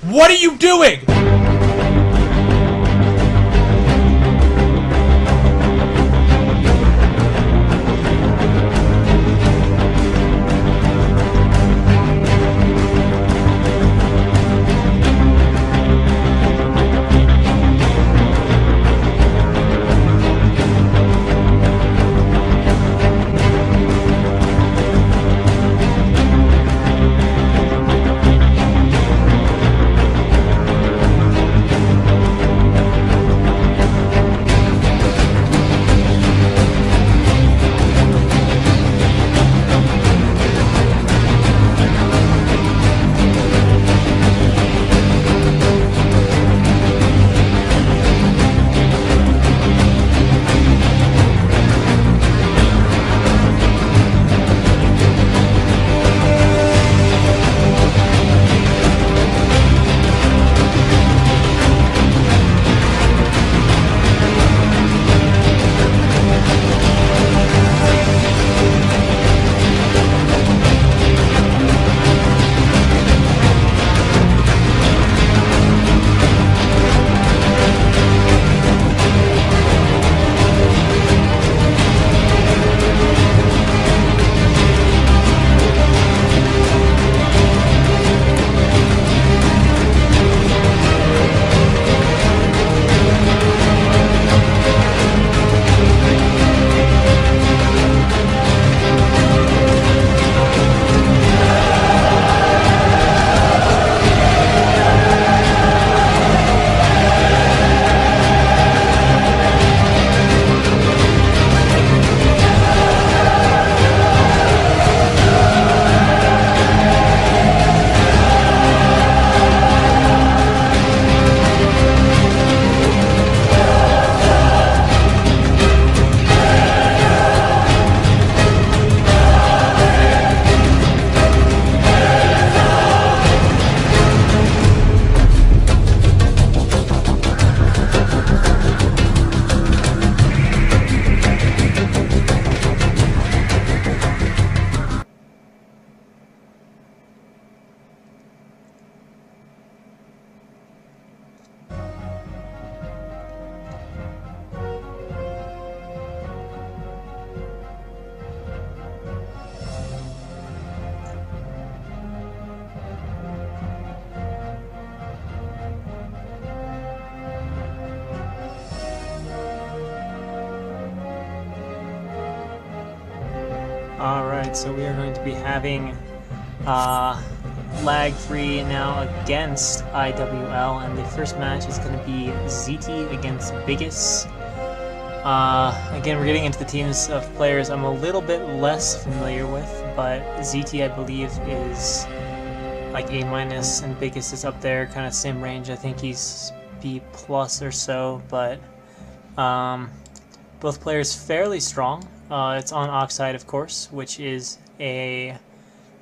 What are you doing? Alright, so we are going to be having LagFree now against iwL, and the first match is going to be ZT against Biggest. Again, we're getting into the teams of players I'm a little bit less familiar with, but ZT, I believe, is like A-, and Biggest is up there, kind of same range. I think he's B+ or so, but both players fairly strong. It's on Oxide, of course, which is a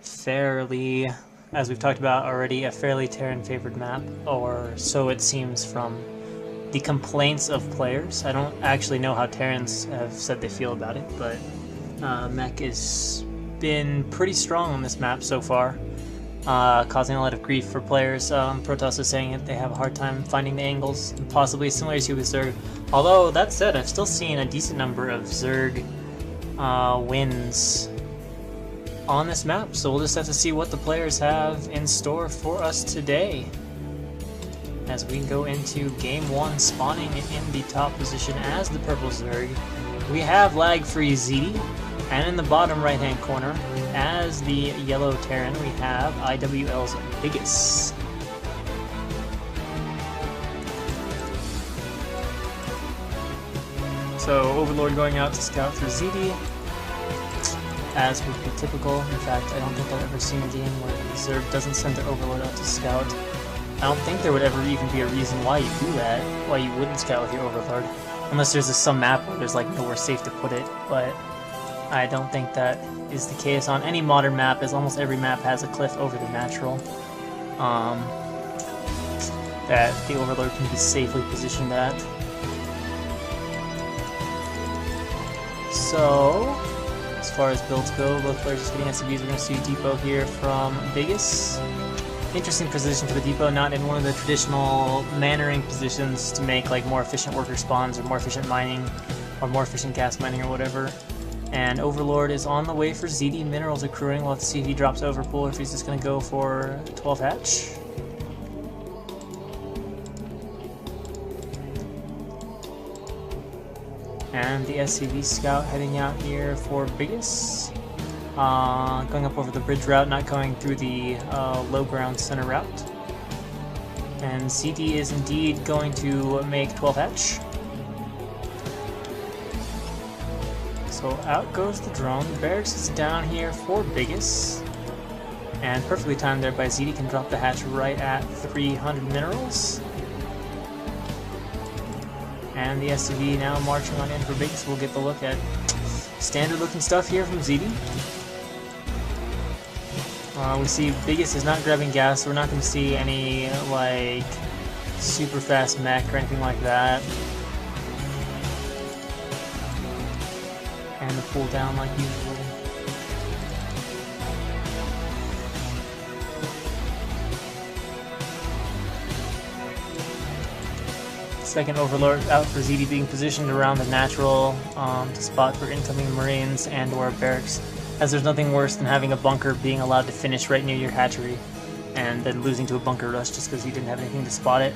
fairly, as we've talked about already, a fairly Terran-favored map, or so it seems from the complaints of players. I don't actually know how Terrans have said they feel about it, but Mech has been pretty strong on this map so far, causing a lot of grief for players. Protoss is saying that they have a hard time finding the angles, possibly similar to with Zerg. Although, that said, I've still seen a decent number of Zerg wins on this map, so we'll just have to see what the players have in store for us today as we go into game 1, spawning in the top position as the purple Zerg. We have LagFree ZT, and in the bottom right hand corner as the yellow Terran we have iwL's Biggest. So Overlord going out to scout for ZT, as would be typical. In fact, I don't think I've ever seen a game where Zerg doesn't send their Overlord out to scout. I don't think there would ever even be a reason why you do that, why you wouldn't scout with your Overlord. Unless there's some map where there's like nowhere safe to put it, but I don't think that is the case on any modern map, as almost every map has a cliff over the natural. That the Overlord can be safely positioned at. So, as far as builds go, both players just getting SWBs. We're going to see Depot here from Biggest. interesting position for the depot, not in one of the traditional mannering positions to make like more efficient worker spawns or more efficient mining or more efficient gas mining or whatever. And Overlord is on the way for ZD minerals accruing. We'll have to see if he drops Overpool or if he's just going to go for 12 hatch. And the SCV scout heading out here for Biggest. Going up over the bridge route, not going through the low ground center route. And CD is indeed going to make 12 hatch. So out goes the drone. Barracks is down here for Biggest. And perfectly timed there by ZD, can drop the hatch right at 300 minerals. And the SCV now marching on in for Biggest. We'll get the look at standard looking stuff here from ZD. We see Biggest is not grabbing gas, so we're not going to see any like super fast mech or anything like that. And the pull down like usual. Second Overlord out for ZD, being positioned around the natural to spot for incoming Marines and or barracks, as there's nothing worse than having a bunker being allowed to finish right near your hatchery and then losing to a bunker rush just because you didn't have anything to spot it.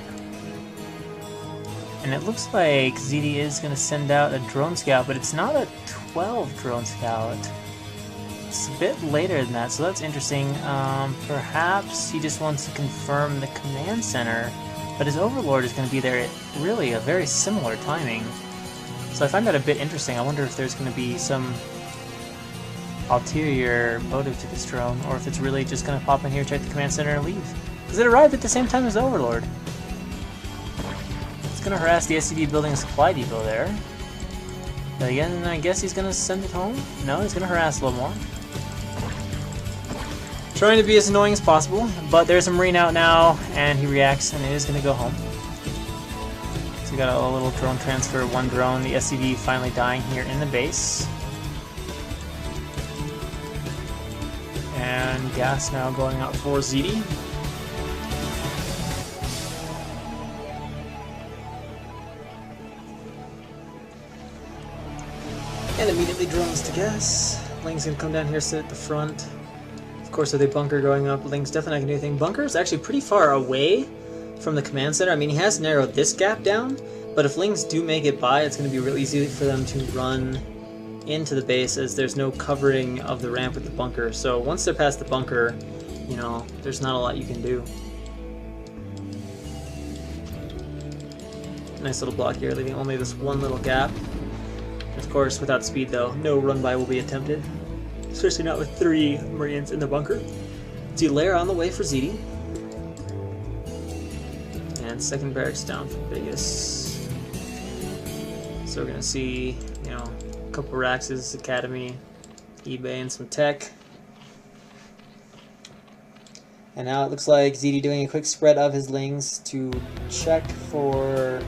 And it looks like ZD is going to send out a drone scout, but it's not a 12 drone scout. It's a bit later than that, so that's interesting. Perhaps he just wants to confirm the command center, but his Overlord is going to be there at really a very similar timing. So I find that a bit interesting. I wonder if there's going to be some ulterior motive to this drone, or if it's really just going to pop in here, check the command center, and leave. Because it arrived at the same time as the Overlord. It's going to harass the SCV building a supply depot there. But again, I guess he's going to send it home? No, he's going to harass a little more. Trying to be as annoying as possible, but there's a Marine out now, and he reacts, and it is going to go home. So we got a little drone transfer, one drone, the SCV finally dying here in the base. And gas now going out for ZD. And immediately drones to gas. Ling's gonna come down here, sit at the front. Of course, with a bunker going up, Ling's definitely not gonna do anything. Bunker is actually pretty far away from the command center. I mean, he has narrowed this gap down, but if Lings do make it by, it's gonna be real easy for them to run into the base, as there's no covering of the ramp with the bunker. So once they're past the bunker, you know, there's not a lot you can do. Nice little block here, leaving only this one little gap. Of course, without speed though, no run-by will be attempted. Especially not with 3 Marines in the bunker. Delair on the way for ZD. And second barracks down for Biggest. So we're gonna see, you know, a couple Raxes, Academy, eBay, and some tech. And now it looks like ZD doing a quick spread of his Lings to check for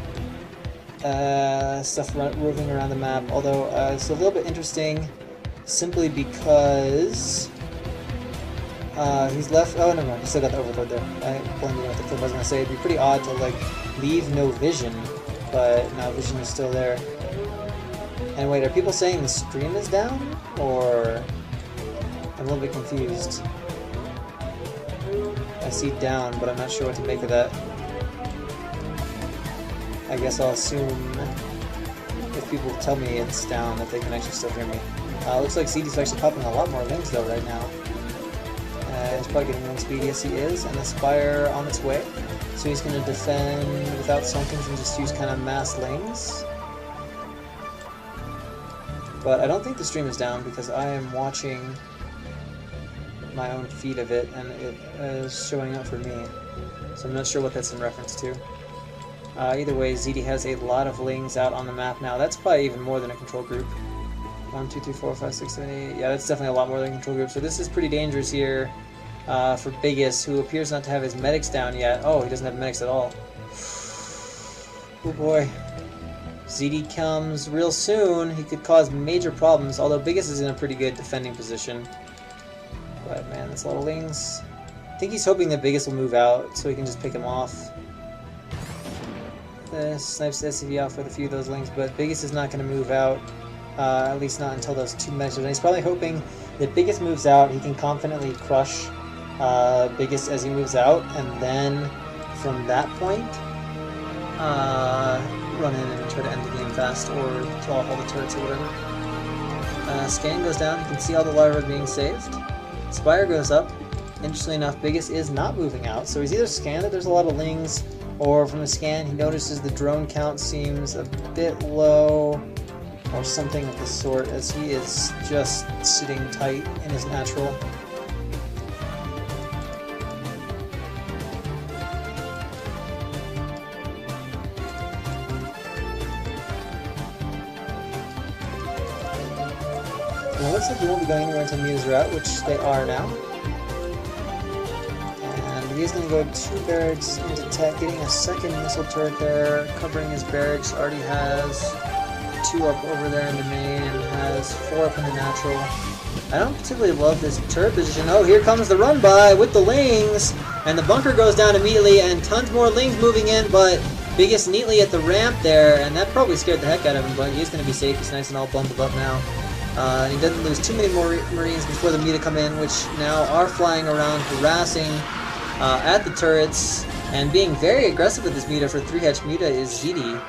stuff roving around the map, although it's a little bit interesting simply because he's left. Oh, never mind, he still got the Overlord there. I blended in with the clip. I was going to say it'd be pretty odd to like leave no vision, but no, vision is still there. And wait, are people saying the stream is down, or I'm a little bit confused? I see down, but I'm not sure what to make of that. I guess I'll assume if people tell me it's down that they can actually still hear me. Looks like CD's actually popping a lot more Lings though right now. He's probably getting wing speed, yes he is, and the Spire on its way. So he's going to defend without Sunkens and just use kind of mass Lings. But I don't think the stream is down because I am watching my own feed of it and it is showing up for me. So I'm not sure what that's in reference to. Either way, ZD has a lot of Lings out on the map now. That's probably even more than a control group. 1, 2, 3, 4, 5, 6, 7, 8. Yeah, that's definitely a lot more than a control group. So this is pretty dangerous here for Biggest, who appears not to have his medics down yet. Oh, he doesn't have medics at all. Oh boy. ZD comes real soon. He could cause major problems, although Biggest is in a pretty good defending position. But man, that's a lot of Lings. I think he's hoping that Biggest will move out so he can just pick him off. Snipes the SCV off with a few of those lings, but Biggest is not going to move out, at least not until those 2 measures. And he's probably hoping that Biggest moves out, he can confidently crush Biggest as he moves out, and then from that point, run in and try to end the game fast, or kill off all the turrets or whatever. Scan goes down, you can see all the larvae being saved. Spire goes up. Interestingly enough, Biggest is not moving out, so he's either scanned that there's a lot of lings, or from the scan he notices the drone count seems a bit low, or something of the sort, as he is just sitting tight in his natural. Well, it looks like he won't be going anywhere until Muta's are out, which they are now. He's going to go 2 barracks into tech, getting a second missile turret there, covering his barracks. Already has 2 up over there in the main, and has 4 up in the natural. I don't particularly love this turret position. Oh, here comes the run by with the lings, and the bunker goes down immediately, and tons more lings moving in, but Biggest neatly at the ramp there, and that probably scared the heck out of him, but he's going to be safe. He's nice and all bundled up now. He doesn't lose too many more Marines before the Muta come in, which now are flying around harassing at the turrets, and being very aggressive with this Muta for 3-hatch Muta is ZD.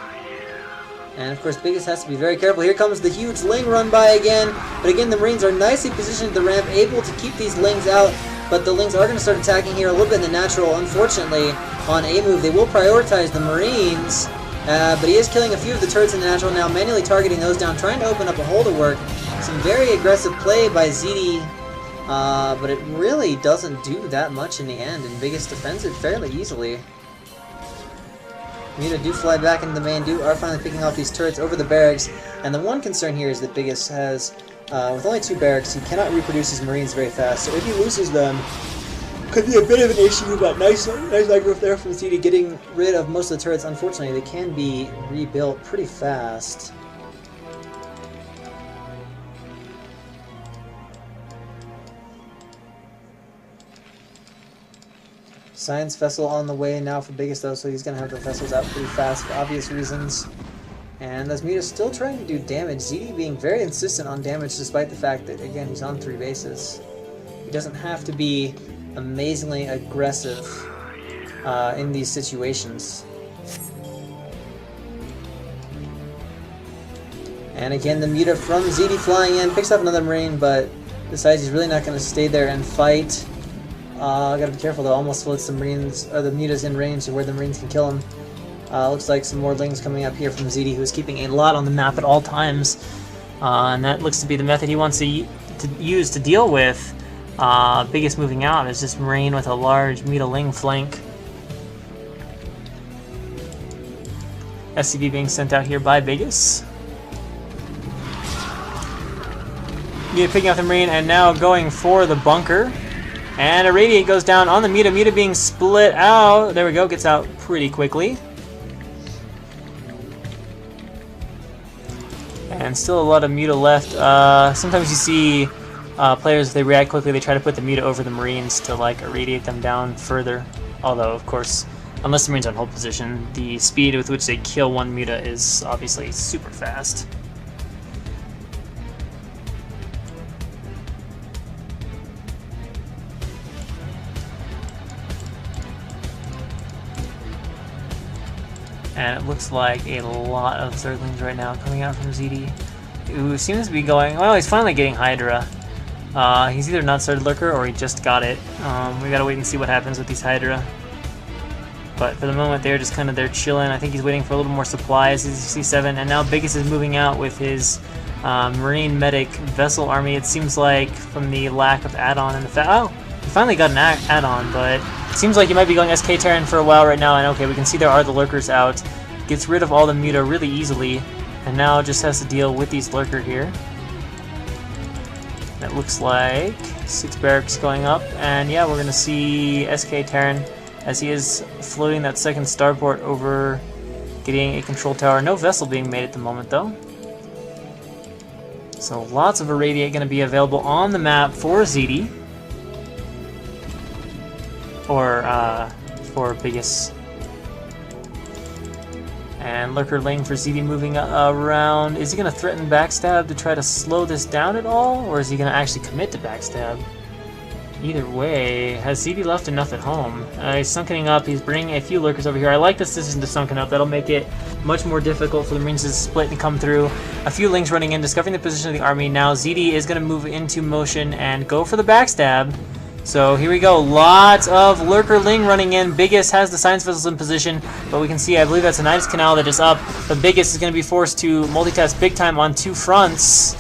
And of course Biggest has to be very careful. Here comes the huge ling run by again, but again the Marines are nicely positioned at the ramp, able to keep these lings out, but the lings are going to start attacking here a little bit in the natural. Unfortunately, on a move they will prioritize the Marines, but he is killing a few of the turrets in the natural now, manually targeting those down, trying to open up a hole to work. Some very aggressive play by ZD. But it really doesn't do that much in the end, and Biggest defends it fairly easily. Muta do fly back into the main, are finally picking off these turrets over the barracks, and the one concern here is that Biggest has, with only 2 barracks, he cannot reproduce his Marines very fast, so if he loses them, could be a bit of an issue, but nice aggro there from ZD getting rid of most of the turrets. Unfortunately, they can be rebuilt pretty fast. Science vessel on the way now for Biggest though, so he's going to have the vessels out pretty fast for obvious reasons. And as Muta's still trying to do damage, ZD being very insistent on damage despite the fact that, again, he's on 3 bases. He doesn't have to be amazingly aggressive in these situations. And again, the Muta from ZD flying in, picks up another Marine, but decides he's really not going to stay there and fight. Gotta be careful though, almost lets the Marines, or the Mutas in range to where the Marines can kill him. Looks like some more lings coming up here from ZD, who's keeping a lot on the map at all times. And that looks to be the method he wants to use to deal with Biggest moving out, is just Marine with a large Muta ling flank. SCV being sent out here by Biggest. Muta picking up the Marine, and now going for the bunker. And a radiate goes down on the Muta. Muta being split out. There we go, gets out pretty quickly. And still a lot of Muta left. Sometimes you see players, if they react quickly, they try to put the Muta over the Marines to like irradiate them down further. Although, of course, unless the Marines are in hold position, the speed with which they kill one Muta is obviously super fast. And it looks like a lot of Zerglings right now coming out from ZD, who seems to be going, well, he's finally getting Hydra. He's either not started Lurker or he just got it. We gotta wait and see what happens with these Hydra. But for the moment, they're just kind of there chilling. I think he's waiting for a little more supplies. He's C7, and now Biggest is moving out with his Marine Medic Vessel Army. It seems like from the lack of add-on and the fact, oh, he finally got an add-on, but it seems like he might be going SK Terran for a while right now. And okay, we can see there are the Lurkers out. Gets rid of all the Muta really easily, and now just has to deal with these Lurker here. It looks like 6 barracks going up, and yeah, we're going to see SK Terran as he is floating that second starport over, getting a control tower. No vessel being made at the moment though. So lots of Irradiate going to be available on the map for ZD. or for Biggest. And Lurker Ling for ZD moving around. Is he going to threaten backstab to try to slow this down at all? Or is he going to actually commit to backstab? Either way, has ZD left enough at home? He's sunkening up. He's bringing a few Lurkers over here. I like this decision to sunken up. That'll make it much more difficult for the Marines to split and come through. A few Lings running in, discovering the position of the army. Now ZD is going to move into motion and go for the backstab. So here we go, lots of Lurker Ling running in. Biggest has the science vessels in position, but we can see, I believe that's a Nidus Canal that is up. The Biggest is going to be forced to multitask big time on two fronts.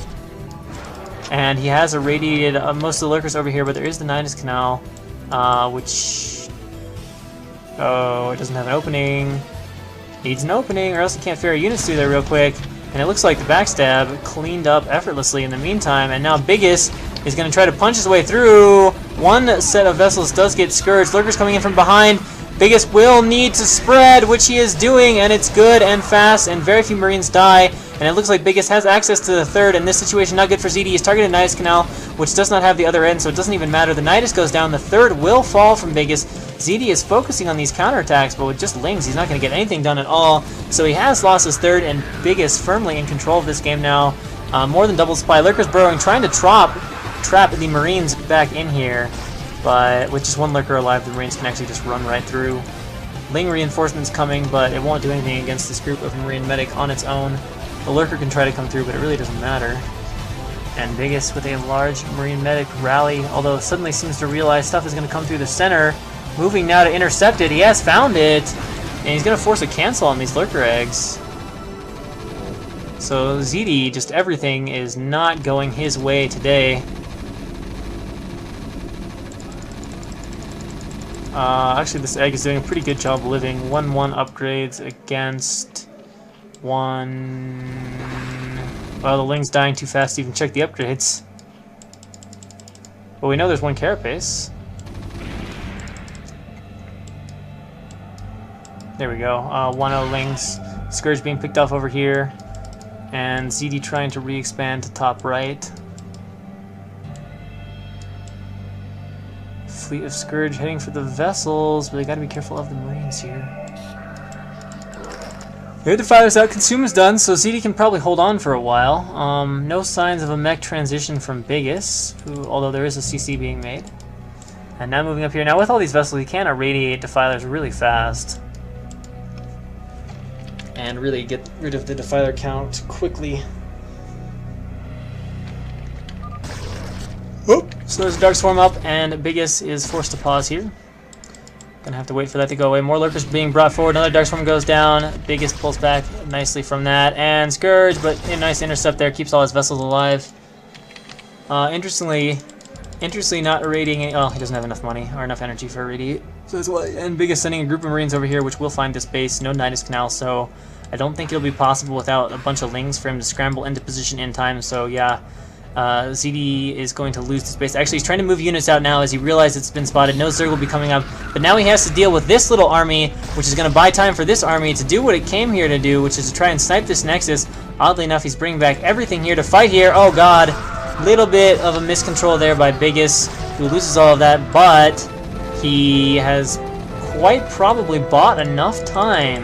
And he has irradiated most of the Lurkers over here, but there is the Nidus Canal, which... Oh, it doesn't have an opening. Needs an opening, or else it can't ferry units through there real quick. And it looks like the backstab cleaned up effortlessly in the meantime, and now Biggest is going to try to punch his way through. One set of vessels does get scourged. Lurkers coming in from behind. Biggest will need to spread, which he is doing, and it's good and fast, and very few Marines die. And it looks like Biggest has access to the third, and this situation not good for ZD. He's targeted Nidus Canal, which does not have the other end, so it doesn't even matter. The Nidus goes down. The third will fall from Biggest. ZD is focusing on these counterattacks, but with just Lings, he's not going to get anything done at all. So he has lost his third, and Biggest firmly in control of this game now. More than double supply. Lurkers burrowing, trying to trap the Marines back in here. But with just one Lurker alive, the Marines can actually just run right through. Ling reinforcements coming, but it won't do anything against this group of Marine medic on its own. The Lurker can try to come through, but it really doesn't matter. And Biggest with a large Marine medic rally, although suddenly seems to realize stuff is going to come through the center. Moving now to intercept it. He has found it, and he's going to force a cancel on these Lurker eggs. So ZD, just everything is not going his way today. Actually, this egg is doing a pretty good job living. 1-1 upgrades against 1... Well, the Ling's dying too fast to even check the upgrades. But we know there's one carapace. There we go. 1-0 Lings. Scourge being picked off over here. And ZD trying to re-expand to top right. Fleet of Scourge heading for the vessels, but they gotta be careful of the Marines here. Air defilers out, consume is done, so ZD can probably hold on for a while. No signs of a mech transition from Biggest, who, although there is a CC being made. And now moving up here. Now with all these vessels, you can irradiate defilers really fast. And really get rid of the defiler count quickly. Whoop. So there's a Dark Swarm up, and Biggest is forced to pause here. Gonna have to wait for that to go away. More Lurkers being brought forward. Another Dark Swarm goes down. Biggest pulls back nicely from that. And Scourge, but a nice intercept there. Keeps all his vessels alive. Interestingly not irradiating... Oh, he doesn't have enough money or enough energy for irradiate. So that's why. And Biggest sending a group of Marines over here, which will find this base. No Nidus Canal, so I don't think it'll be possible without a bunch of Lings for him to scramble into position in time. So yeah. ZD is going to lose this base. Actually, he's trying to move units out now as he realizes it's been spotted. No Zerg will be coming up. But now he has to deal with this little army, which is going to buy time for this army to do what it came here to do, which is to try and snipe this Nexus. Oddly enough, he's bringing back everything here to fight here. Oh, God. Little bit of a miscontrol there by Biggest, who loses all of that. But he has quite probably bought enough time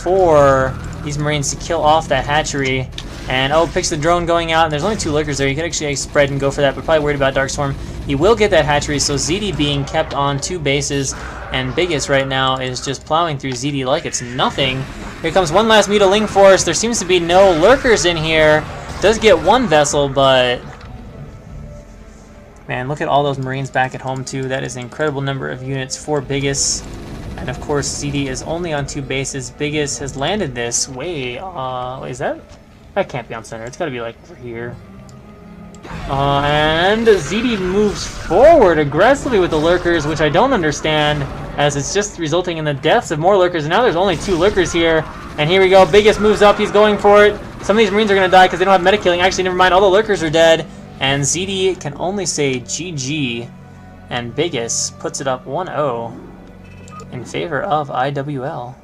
for these Marines to kill off that hatchery. And oh, picks the drone going out, and there's only two Lurkers there. You could actually spread and go for that, but probably worried about Dark Swarm. He will get that hatchery, so ZD being kept on two bases, and Biggest right now is just plowing through ZD like it's nothing. Here comes one last Mutaling Force. There seems to be no Lurkers in here. Does get one vessel, but... Man, look at all those Marines back at home, too. That is an incredible number of units for Biggest. And of course, ZD is only on two bases. Biggest has landed this way... is that... That can't be on center. It's got to be like over here. And ZD moves forward aggressively with the Lurkers, which I don't understand, as it's just resulting in the deaths of more Lurkers. And now there's only two Lurkers here. And here we go. Biggest moves up. He's going for it. Some of these Marines are going to die because they don't have meta-killing. Actually, never mind. All the Lurkers are dead. And ZD can only say GG. And Biggest puts it up 1-0 in favor of iwL.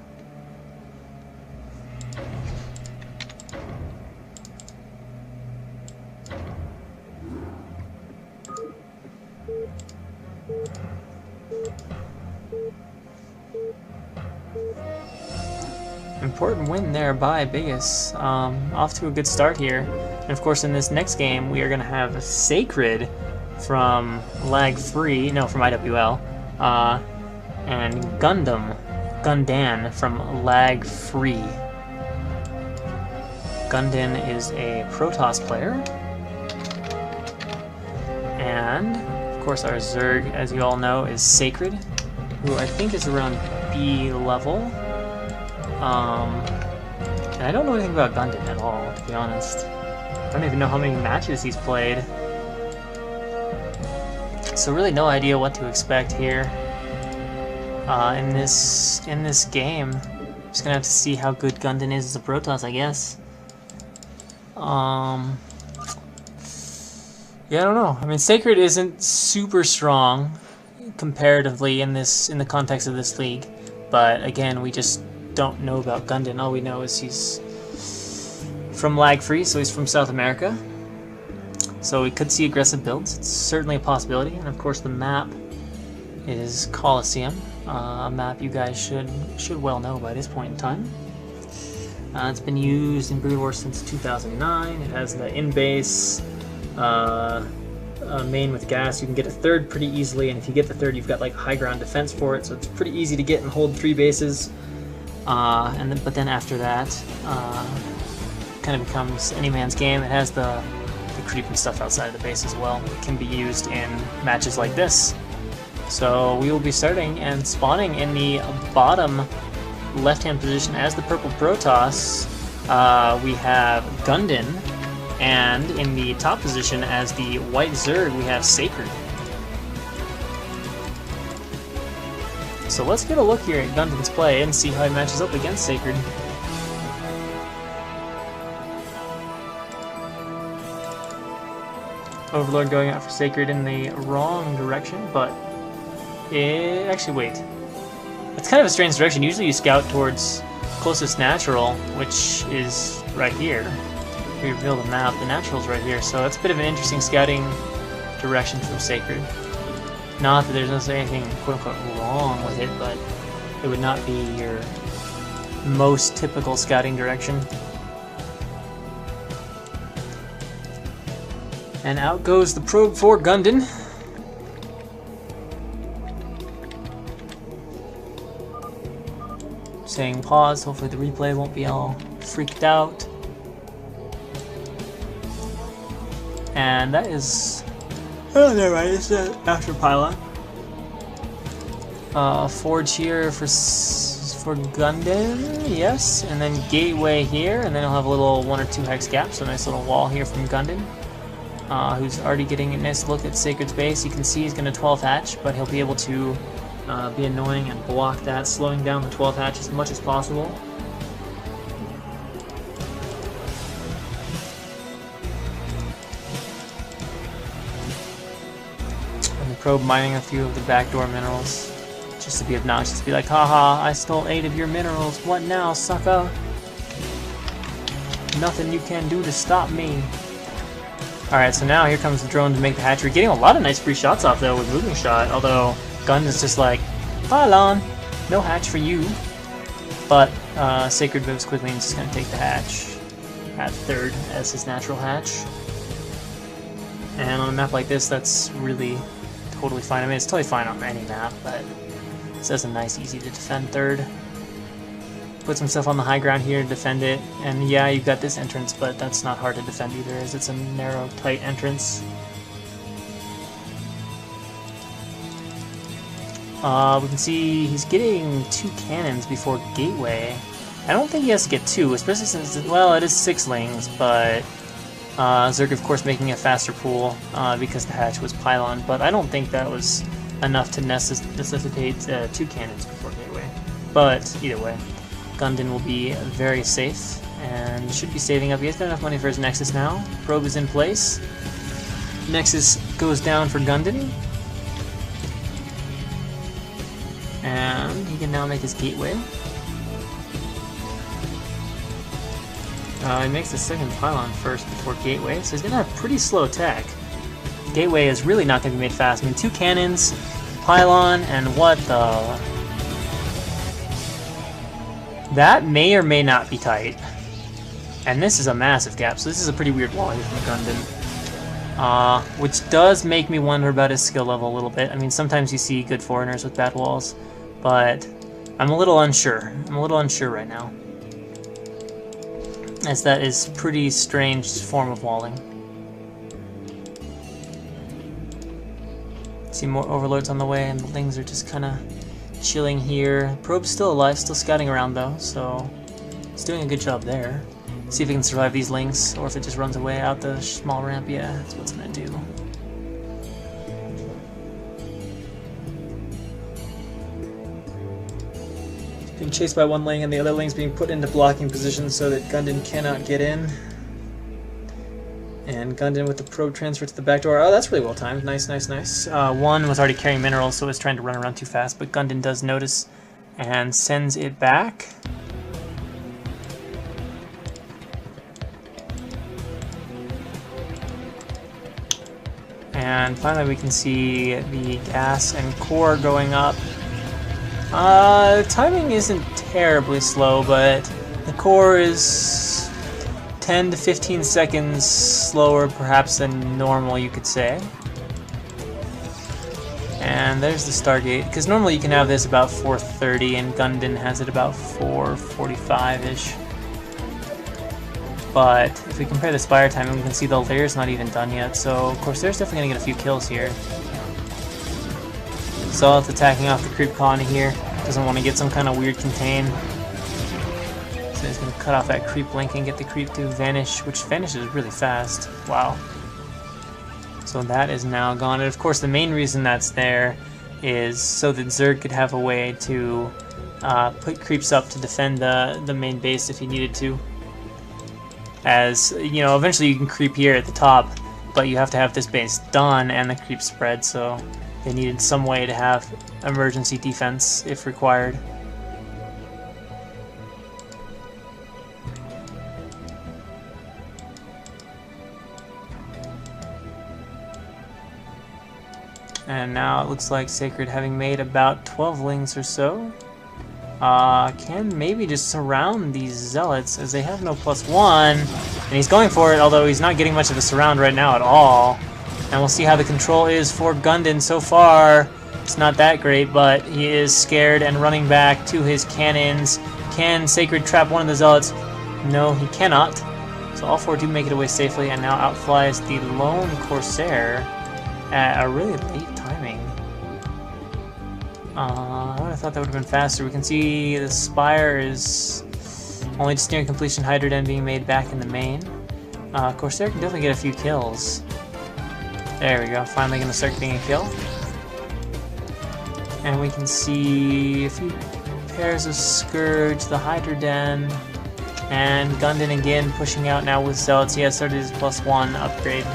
important win there by Biggest. Off to a good start here. And of course in this next game we are going to have Sacred from LagFree, no, from iwL, and Gundan from LagFree. Gundan is a Protoss player. And of course our Zerg, as you all know, is Sacred, who I think is around B level. And I don't know anything about Gundan at all, to be honest. I don't even know how many matches he's played. So really no idea what to expect here in this game. Just gonna have to see how good Gundan is as a Protoss, I guess. Yeah, I don't know. I mean, Sacred isn't super strong comparatively in the context of this league, but again, we just don't know about Gundan. All we know is he's from LagFree, so he's from South America. So we could see aggressive builds. It's certainly a possibility. And of course the map is Coliseum, a map you guys should well know by this point in time. It's been used in Brood War since 2009. It has the in-base main with gas. You can get a third pretty easily, and if you get the third, you've got like high ground defense for it, so it's pretty easy to get and hold 3 bases. But then after that, kind of becomes any man's game. It has the creep and stuff outside of the base as well. It can be used in matches like this. So we will be starting and spawning in the bottom left-hand position as the purple Protoss. We have Gundan, and in the top position as the white Zerg we have Sacred. So let's get a look here at Gundan's play and see how he matches up against Sacred. Overlord going out for Sacred in the wrong direction, but actually wait. It's kind of a strange direction. Usually you scout towards closest natural, which is right here. We reveal the map. The natural's right here, so it's a bit of an interesting scouting direction from Sacred. Not that there's necessarily anything quote-unquote wrong with it, but it would not be your most typical scouting direction. And out goes the probe for Gundan. Saying pause, hopefully the replay won't be all freaked out. And that is... oh, never mind, it's after pylon. Forge here for Gundan, yes, and then gateway here, and then he'll have a little 1 or 2 hex gap, so a nice little wall here from Gundan. Who's already getting a nice look at Sacred's base. You can see he's going to 12 hatch, but he'll be able to be annoying and block that, slowing down the 12 hatch as much as possible. And the probe mining a few of the backdoor minerals, just to be obnoxious, be like, haha, I stole 8 of your minerals, what now, sucker? Nothing you can do to stop me. Alright, so now here comes the drone to make the hatchery. Getting a lot of nice free shots off though with moving shot, although Gundan's just like, pylon, no hatch for you. But Sacred moves quickly and just gonna take the hatch at third as his natural hatch. And on a map like this, that's really totally fine. I mean, it's totally fine on any map, but this is a nice, easy to defend third. Puts himself on the high ground here to defend it, and yeah, you've got this entrance, but that's not hard to defend either, as it's a narrow, tight entrance. We can see he's getting 2 cannons before gateway. I don't think he has to get 2, especially since, well, it is 6-lings, but Zerg, of course, making a faster pool because the hatch was pylon, but I don't think that was enough to necessitate 2 cannons before gateway. But either way, Gundan will be very safe and should be saving up. He has got enough money for his Nexus now. Probe is in place. Nexus goes down for Gundan. And he can now make his gateway. He makes the second pylon first before gateway, so he's going to have pretty slow tech. Gateway is really not going to be made fast. I mean, 2 cannons, pylon, and what the... That may or may not be tight. And this is a massive gap, so this is a pretty weird wall here from Gundin. Which does make me wonder about his skill level a little bit. I mean, sometimes you see good foreigners with bad walls, but I'm a little unsure. I'm a little unsure right now, as that is pretty strange form of walling. See more overlords on the way, and the Lings are just kind of chilling here. Probe's still alive, still scouting around though, so it's doing a good job there. See if it can survive these Lings, or if it just runs away out the small ramp. Yeah, that's what it's gonna do. Being chased by one Ling, and the other Ling's being put into blocking position so that Gundin cannot get in. And Gundin with the probe transfer to the back door. Oh, that's really well timed. Nice, nice, nice. One was already carrying minerals, so it was trying to run around too fast, but Gundin does notice and sends it back. And finally we can see the gas and core going up. Timing isn't terribly slow, but the core is 10 to 15 seconds slower perhaps than normal, you could say. And there's the Stargate, because normally you can have this about 4:30 and Gundin has it about 4:45-ish. But if we compare the Spire timing, we can see the layer's not even done yet, so of course there's definitely going to get a few kills here. Zealot's attacking off the creep colony here, doesn't want to get some kind of weird contain. So he's going to cut off that creep link and get the creep to vanish, which vanishes really fast. Wow. So that is now gone, and of course the main reason that's there is so that Zerg could have a way to put creeps up to defend the main base if he needed to. As, you know, eventually you can creep here at the top, but you have to have this base done and the creep spread, so they needed some way to have emergency defense if required. And now it looks like Sacred, having made about 12 Lings or so, can maybe just surround these Zealots, as they have no +1, and he's going for it, although he's not getting much of a surround right now at all. And we'll see how the control is for Gundin so far. It's not that great, but he is scared and running back to his cannons. Can Sacred trap one of the Zealots? No, he cannot. So all four do make it away safely, and now outflies the lone Corsair at a really late timing. I would have thought that would have been faster. We can see the Spire is only just nearing completion, Hydra Den being made back in the main. Corsair can definitely get a few kills. There we go, finally going to start getting a kill. And we can see a few pairs of Scourge, the Hydra Den, and Gundin again pushing out now with Zealots. He has started his +1 upgrade.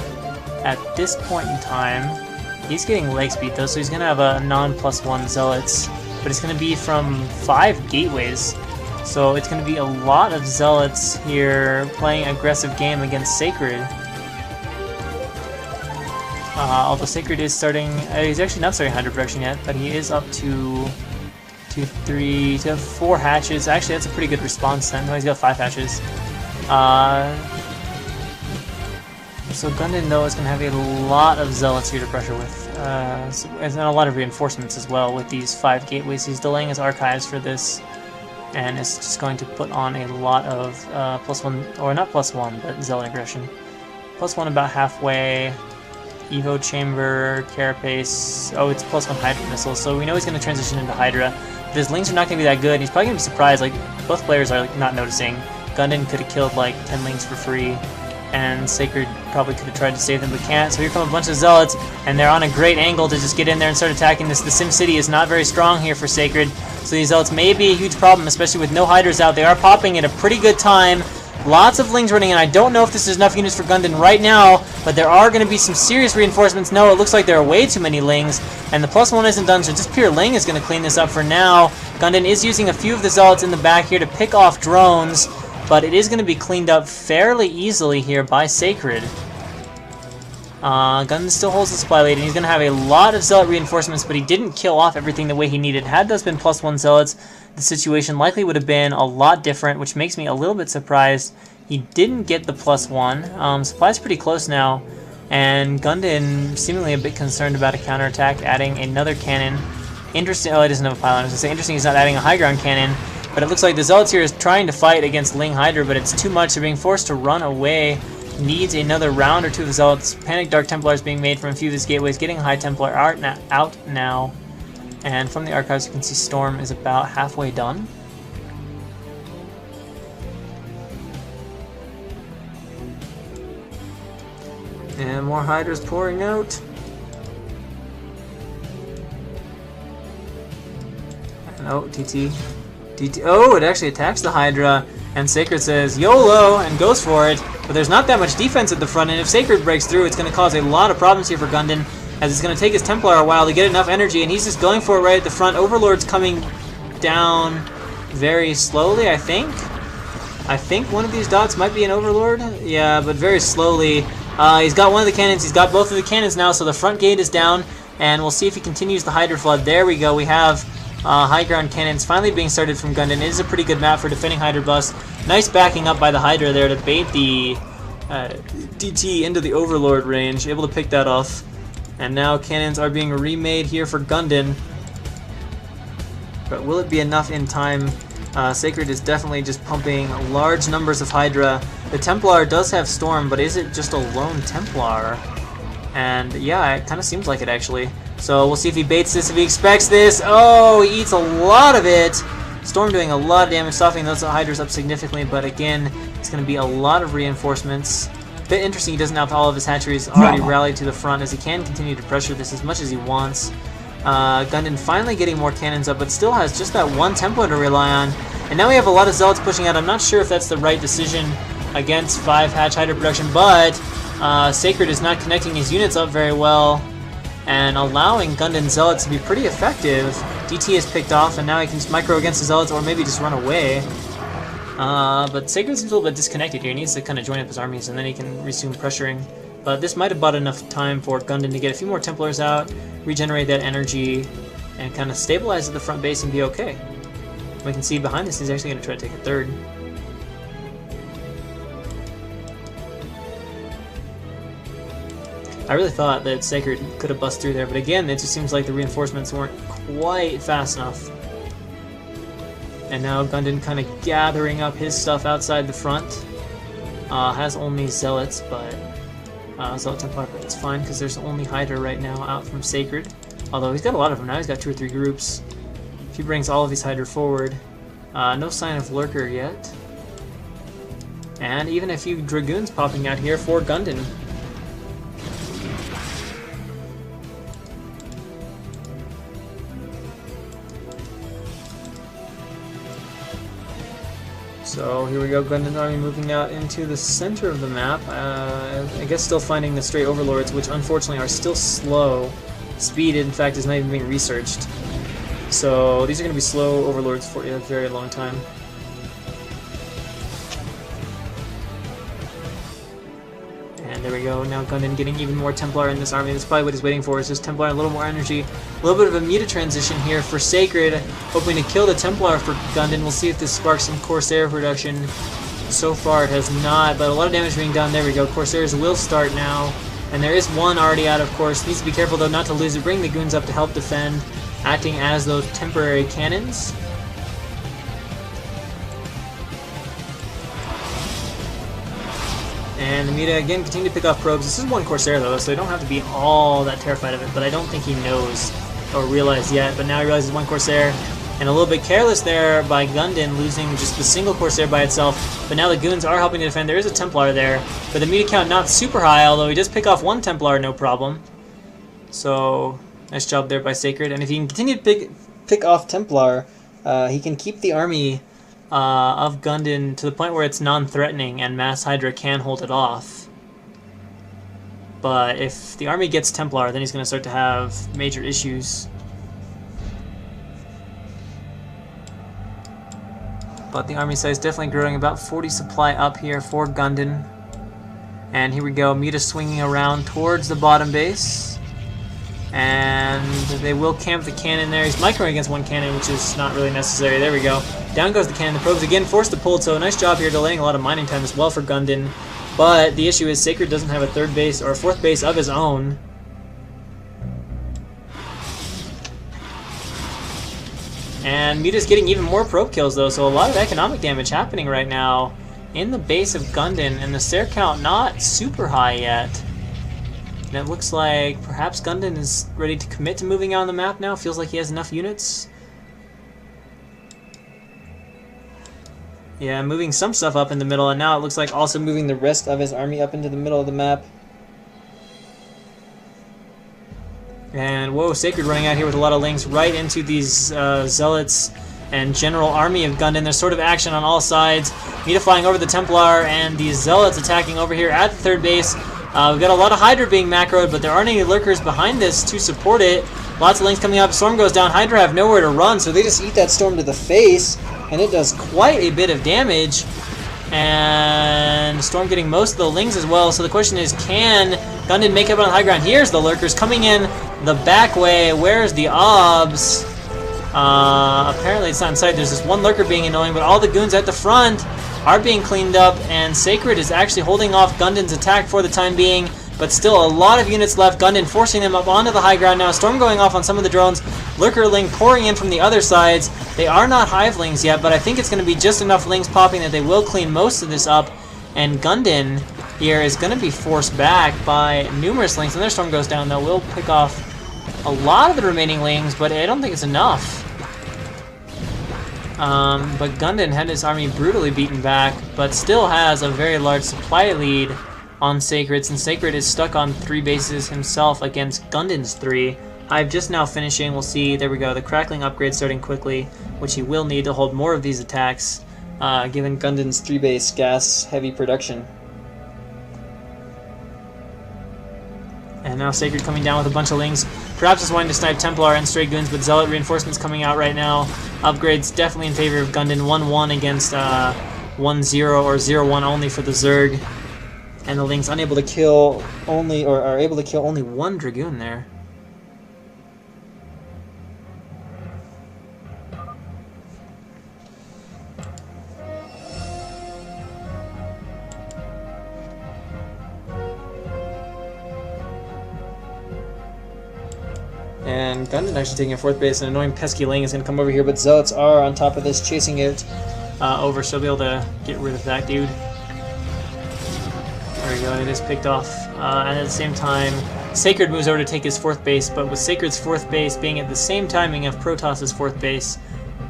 At this point in time, he's getting leg speed though, so he's going to have a non-+1 Zealots, but it's going to be from 5 gateways. So it's going to be a lot of Zealots here playing aggressive game against Sacred. Although Sacred is starting, he's actually not starting Hydra production yet, but he is up to 4 hatches. Actually, that's a pretty good response then. No, he's got 5 hatches. So Gundin, though, is going to have a lot of Zealots here to pressure with, and a lot of reinforcements as well with these 5 gateways. He's delaying his archives for this, and it's just going to put on a lot of +1, or not +1, but Zealot aggression. +1 about halfway. Evo Chamber, Carapace. Oh, it's +1 Hydra missile, so we know he's going to transition into Hydra. But his Lings are not going to be that good. He's probably going to be surprised. Like, both players are not noticing. Gundin could have killed like 10 Lings for free, and Sacred probably could have tried to save them, but can't. So here come a bunch of Zealots, and they're on a great angle to just get in there and start attacking this. The Sim City is not very strong here for Sacred, so these Zealots may be a huge problem, especially with no Hydras out. They are popping at a pretty good time. Lots of Lings running in. I don't know if this is enough units for Gundin right now, but there are going to be some serious reinforcements. No, it looks like there are way too many Lings, and the +1 isn't done, so just pure Ling is going to clean this up for now. Gundin is using a few of the Zealots in the back here to pick off drones, but it is going to be cleaned up fairly easily here by Sacred. Gundam still holds the supply lead, and he's going to have a lot of Zealot reinforcements, but he didn't kill off everything the way he needed. Had those been +1 Zealots, the situation likely would have been a lot different, which makes me a little bit surprised he didn't get the +1. Supply's pretty close now, and Gundam seemingly a bit concerned about a counterattack, adding another cannon. Interesting. Oh, he doesn't have a pylon. I was going to say, interesting he's not adding a high ground cannon, but it looks like the Zealots here is trying to fight against Ling Hydra, but it's too much. They're being forced to run away. Needs another round or two of Zealots. Panic Dark Templars being made from a few of these gateways, getting High Templar out now. And from the archives, you can see Storm is about halfway done. And more Hydras pouring out. And oh, TT. Oh, it actually attacks the Hydra. And Sacred says YOLO and goes for it, but there's not that much defense at the front, and if Sacred breaks through, it's going to cause a lot of problems here for Gundam, as it's going to take his Templar a while to get enough energy, and he's just going for it right at the front. Overlord's coming down very slowly, I think. I think one of these dots might be an Overlord. Yeah, but very slowly. He's got one of the cannons, he's got both of the cannons now, so the front gate is down, and we'll see if he continues the Hydra Flood. There we go, we have high ground cannons finally being started from Gundam. It is a pretty good map for defending Hydra Bus. Nice backing up by the Hydra there to bait the DT into the Overlord range. Able to pick that off. And now cannons are being remade here for Gundam. But will it be enough in time? Sacred is definitely just pumping large numbers of Hydra. The Templar does have Storm, but is it just a lone Templar? And yeah, it kind of seems like it actually. So we'll see if he baits this, if he expects this. Oh, he eats a lot of it. Storm doing a lot of damage, softening those Hydras up significantly, but again, it's going to be a lot of reinforcements. Bit interesting he doesn't have all of his hatcheries already rallied to the front, as he can continue to pressure this as much as he wants. Gundam finally getting more cannons up, but still has just that one Templar to rely on. And now we have a lot of Zealots pushing out. I'm not sure if that's the right decision against 5 Hatch Hydra production, but Sacred is not connecting his units up very well, and allowing Gundam Zealots to be pretty effective. DT is picked off, and now he can just micro against the Zealots, or maybe just run away. But Sacred seems a little bit disconnected here. He needs to kind of join up his armies, and then he can resume pressuring. But this might have bought enough time for Gundam to get a few more Templars out, regenerate that energy, and kind of stabilize at the front base and be okay. We can see behind this, he's actually going to try to take a third. I really thought that Sacred could have bust through there, but again, it just seems like the reinforcements weren't quite fast enough. And now Gundam kind of gathering up his stuff outside the front. Has only Zealots, but Zealot Templar, but it's fine because there's only Hydra right now out from Sacred. Although he's got a lot of them now, he's got 2 or 3 groups. If he brings all of his Hydra forward, no sign of Lurker yet. And even a few Dragoons popping out here for Gundam. So here we go, Gundam Army moving out into the center of the map. I guess still finding the stray Overlords, which unfortunately are still slow. Speed, in fact, is not even being researched. So these are going to be slow Overlords for a very long time. And there we go, now Gundam getting even more Templar in this army. That's probably what he's waiting for, is just Templar and a little more energy. A little bit of a meta transition here for Sacred, hoping to kill the Templar for Gundam. We'll see if this sparks some Corsair production. So far it has not, but a lot of damage being done. There we go, Corsairs will start now. And there is one already out, of course. Needs to be careful though not to lose it. Bring the goons up to help defend, acting as those temporary cannons. And the Meta again continue to pick off probes. This is one Corsair though, so they don't have to be all that terrified of it, but I don't think he knows or realized yet. But now he realizes one Corsair, and a little bit careless there by Gundam, losing just the single Corsair by itself. But now the goons are helping to defend. There is a Templar there, but the Meta count not super high, although he does pick off one Templar no problem. So nice job there by Sacred. And if he can continue to pick off Templar, he can keep the army of Gundam to the point where it's non-threatening and Mass Hydra can hold it off. But if the army gets Templar, then he's going to start to have major issues. But the army size definitely growing, about 40 supply up here for Gundam. And here we go, Muta swinging around towards the bottom base. And they will camp the cannon there. He's microing against one cannon, which is not really necessary. There we go. Down goes the cannon. The probes again forced to pull, so nice job here delaying a lot of mining time as well for Gundin. But the issue is Sacred doesn't have a third base or a fourth base of his own. And Muta's getting even more probe kills though, so a lot of economic damage happening right now in the base of Gundin, and the stair count not super high yet. And it looks like perhaps Gundin is ready to commit to moving out on the map now. Feels like he has enough units. Yeah, moving some stuff up in the middle, and now it looks like also moving the rest of his army up into the middle of the map. And whoa, Sacred running out here with a lot of links right into these zealots and general army of Gundin. There's sort of action on all sides. Muta flying over the Templar, and these zealots attacking over here at the third base. We've got a lot of Hydra being macroed, but there aren't any lurkers behind this to support it. Lots of links coming up. Storm goes down. Hydra have nowhere to run, so they just eat that Storm to the face, and it does quite a bit of damage. And Storm getting most of the lings as well. So the question is, can Gundin make up on the high ground? Here's the lurkers coming in the back way. Where's the obs? Apparently it's not in sight. There's this one lurker being annoying, but all the goons at the front are being cleaned up, and Sacred is actually holding off Gundin's attack for the time being, but still a lot of units left. Gundin forcing them up onto the high ground now. Storm going off on some of the drones. Lurkerling pouring in from the other sides. They are not hivelings yet, but I think it's going to be just enough lings popping that they will clean most of this up, and Gundin here is going to be forced back by numerous lings. And their Storm goes down though. We'll pick off a lot of the remaining lings, but I don't think it's enough. But Gundin had his army brutally beaten back, but still has a very large supply lead on Sacred, since Sacred is stuck on 3 bases himself against Gundin's 3. Hive just now finishing. We'll see, there we go, the crackling upgrade starting quickly, which he will need to hold more of these attacks, given Gundin's 3-base gas-heavy production. And now Sacred coming down with a bunch of lings. Perhaps just wanting to snipe Templar and stray goons, but Zealot reinforcements coming out right now. Upgrades definitely in favor of Gundin. 1-1 against 1-0 or 0-1 only for the Zerg. And the lings unable to kill only, or are able to kill only 1 Dragoon there. And Gundin actually taking a 4th base. An annoying pesky ling is going to come over here, but Zealots are on top of this, chasing it over, so they'll be able to get rid of that dude. There we go, it is picked off. And at the same time, Sacred moves over to take his 4th base, but with Sacred's 4th base being at the same timing of Protoss's 4th base,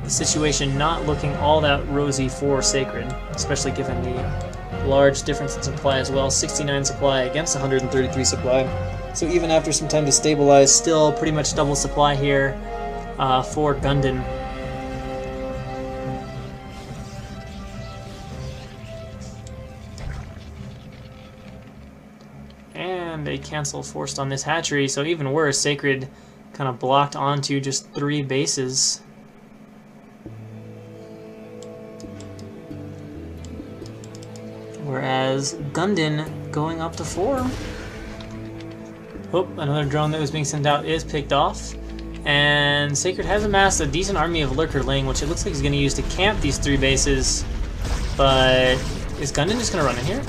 the situation not looking all that rosy for Sacred, especially given the large difference in supply as well. 69 supply against 133 supply. So even after some time to stabilize, still pretty much double supply here for Gundin. And a cancel forced on this hatchery, so even worse, Sacred kind of blocked onto just 3 bases. Whereas Gundin going up to 4. Oh, another drone that was being sent out is picked off. And Sacred has amassed a decent army of Lurkerling, which it looks like he's going to use to camp these 3 bases. But is Gundin just going to run in here?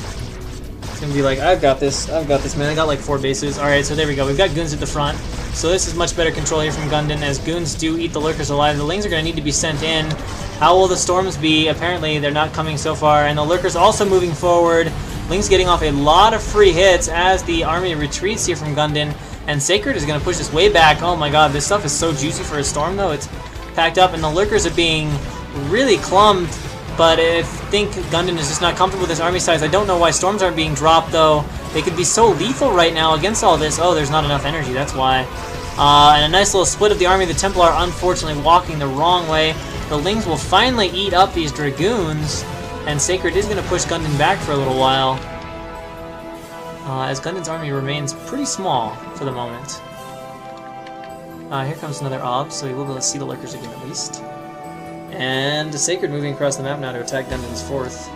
It's going to be like, I've got this, man. I got like 4 bases. Alright, so there we go. We've got goons at the front. So this is much better control here from Gundin, as goons do eat the lurkers alive. The lings are going to need to be sent in. How will the storms be? Apparently they're not coming so far. And the lurkers also moving forward. Lings getting off a lot of free hits as the army retreats here from Gundin, and Sacred is going to push this way back. Oh my god, this stuff is so juicy for a storm though. It's packed up, and the lurkers are being really clumped, but I think Gundin is just not comfortable with his army size. I don't know why storms aren't being dropped though. They could be so lethal right now against all this. Oh, there's not enough energy, that's why. And a nice little split of the army. The Templar unfortunately walking the wrong way. The lings will finally eat up these Dragoons, and Sacred is going to push Gundin back for a little while, as Gundin's army remains pretty small for the moment. Here comes another Ob, so we will be able to see the lurkers again at least. And Sacred moving across the map now to attack Gundin's 4th.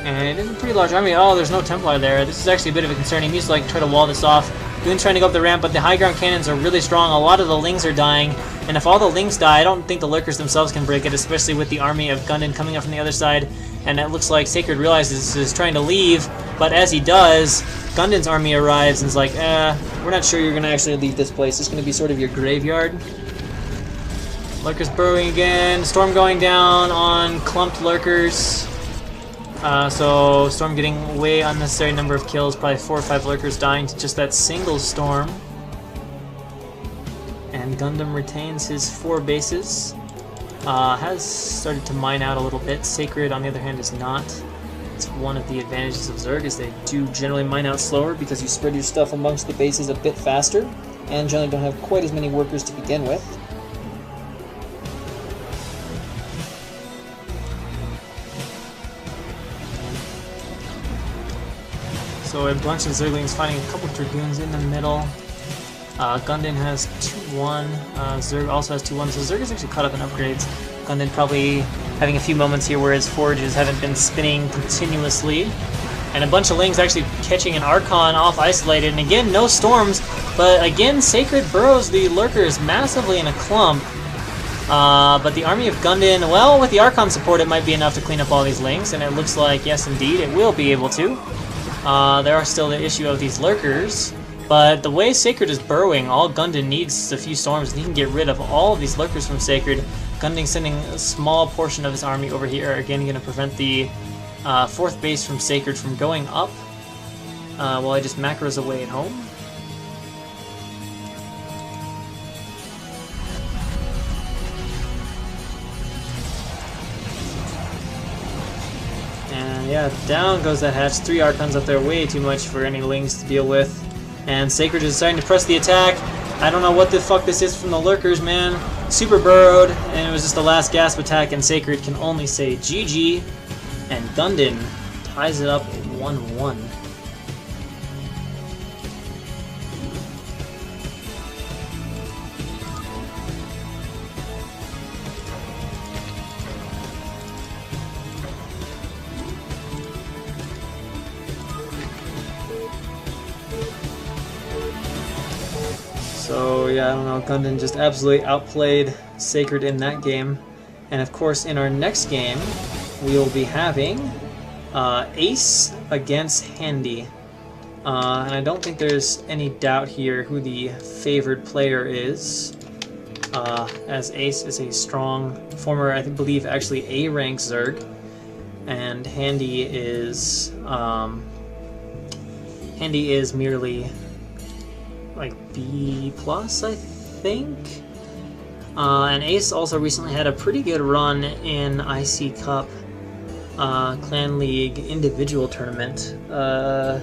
And it is a pretty large army. Oh, there's no Templar there. This is actually a bit of a concern. He needs to like try to wall this off. Goon's trying to go up the ramp, but the high ground cannons are really strong. A lot of the Lings are dying, and if all the Lings die, I don't think the Lurkers themselves can break it, especially with the army of Gundam coming up from the other side. And it looks like Sacred realizes is trying to leave, but as he does, Gundam's army arrives and is like, we're not sure you're going to actually leave this place. It's going to be sort of your graveyard. Lurkers burrowing again. Storm going down on clumped Lurkers. So Storm getting way unnecessary number of kills, probably 4 or 5 Lurkers dying to just that single Storm. And Gundam retains his 4 bases. Has started to mine out a little bit. Sacred, on the other hand, is not. It's one of the advantages of Zerg, is they do generally mine out slower because you spread your stuff amongst the bases a bit faster, and generally don't have quite as many workers to begin with. So a bunch of Zerglings fighting a couple of Dragoons in the middle. Gundam has 2-1, Zerg also has 2-1, so Zerg is actually caught up in upgrades. Gundam probably having a few moments here where his forges haven't been spinning continuously. And a bunch of Lings actually catching an Archon off isolated, and again, no storms, but again, Sacred burrows the Lurkers massively in a clump. But the army of Gundam, well, with the Archon support, it might be enough to clean up all these Lings, and it looks like, yes indeed, it will be able to. There are still the issue of these Lurkers. But the way Sacred is burrowing, all Gundam needs is a few storms, and he can get rid of all of these Lurkers from Sacred. Gundam sending a small portion of his army over here, again going to prevent the 4th base from Sacred from going up, while I just macros away at home. And yeah, down goes that hatch. 3 Archons up there, way too much for any Lings to deal with. And Sacred is starting to press the attack. I don't know what the fuck this is from the Lurkers, man. Super burrowed, and it was just the last gasp attack, and Sacred can only say GG. And Gundam ties it up 1-1. So yeah, I don't know, Gundam just absolutely outplayed Sacred in that game. And of course, in our next game, we will be having Ace against Handy. And I don't think there's any doubt here who the favored player is, as Ace is a strong former, I believe actually A-rank Zerg, and Handy is merely like B+, I think. And Ace also recently had a pretty good run in IC Cup Clan League individual tournament. I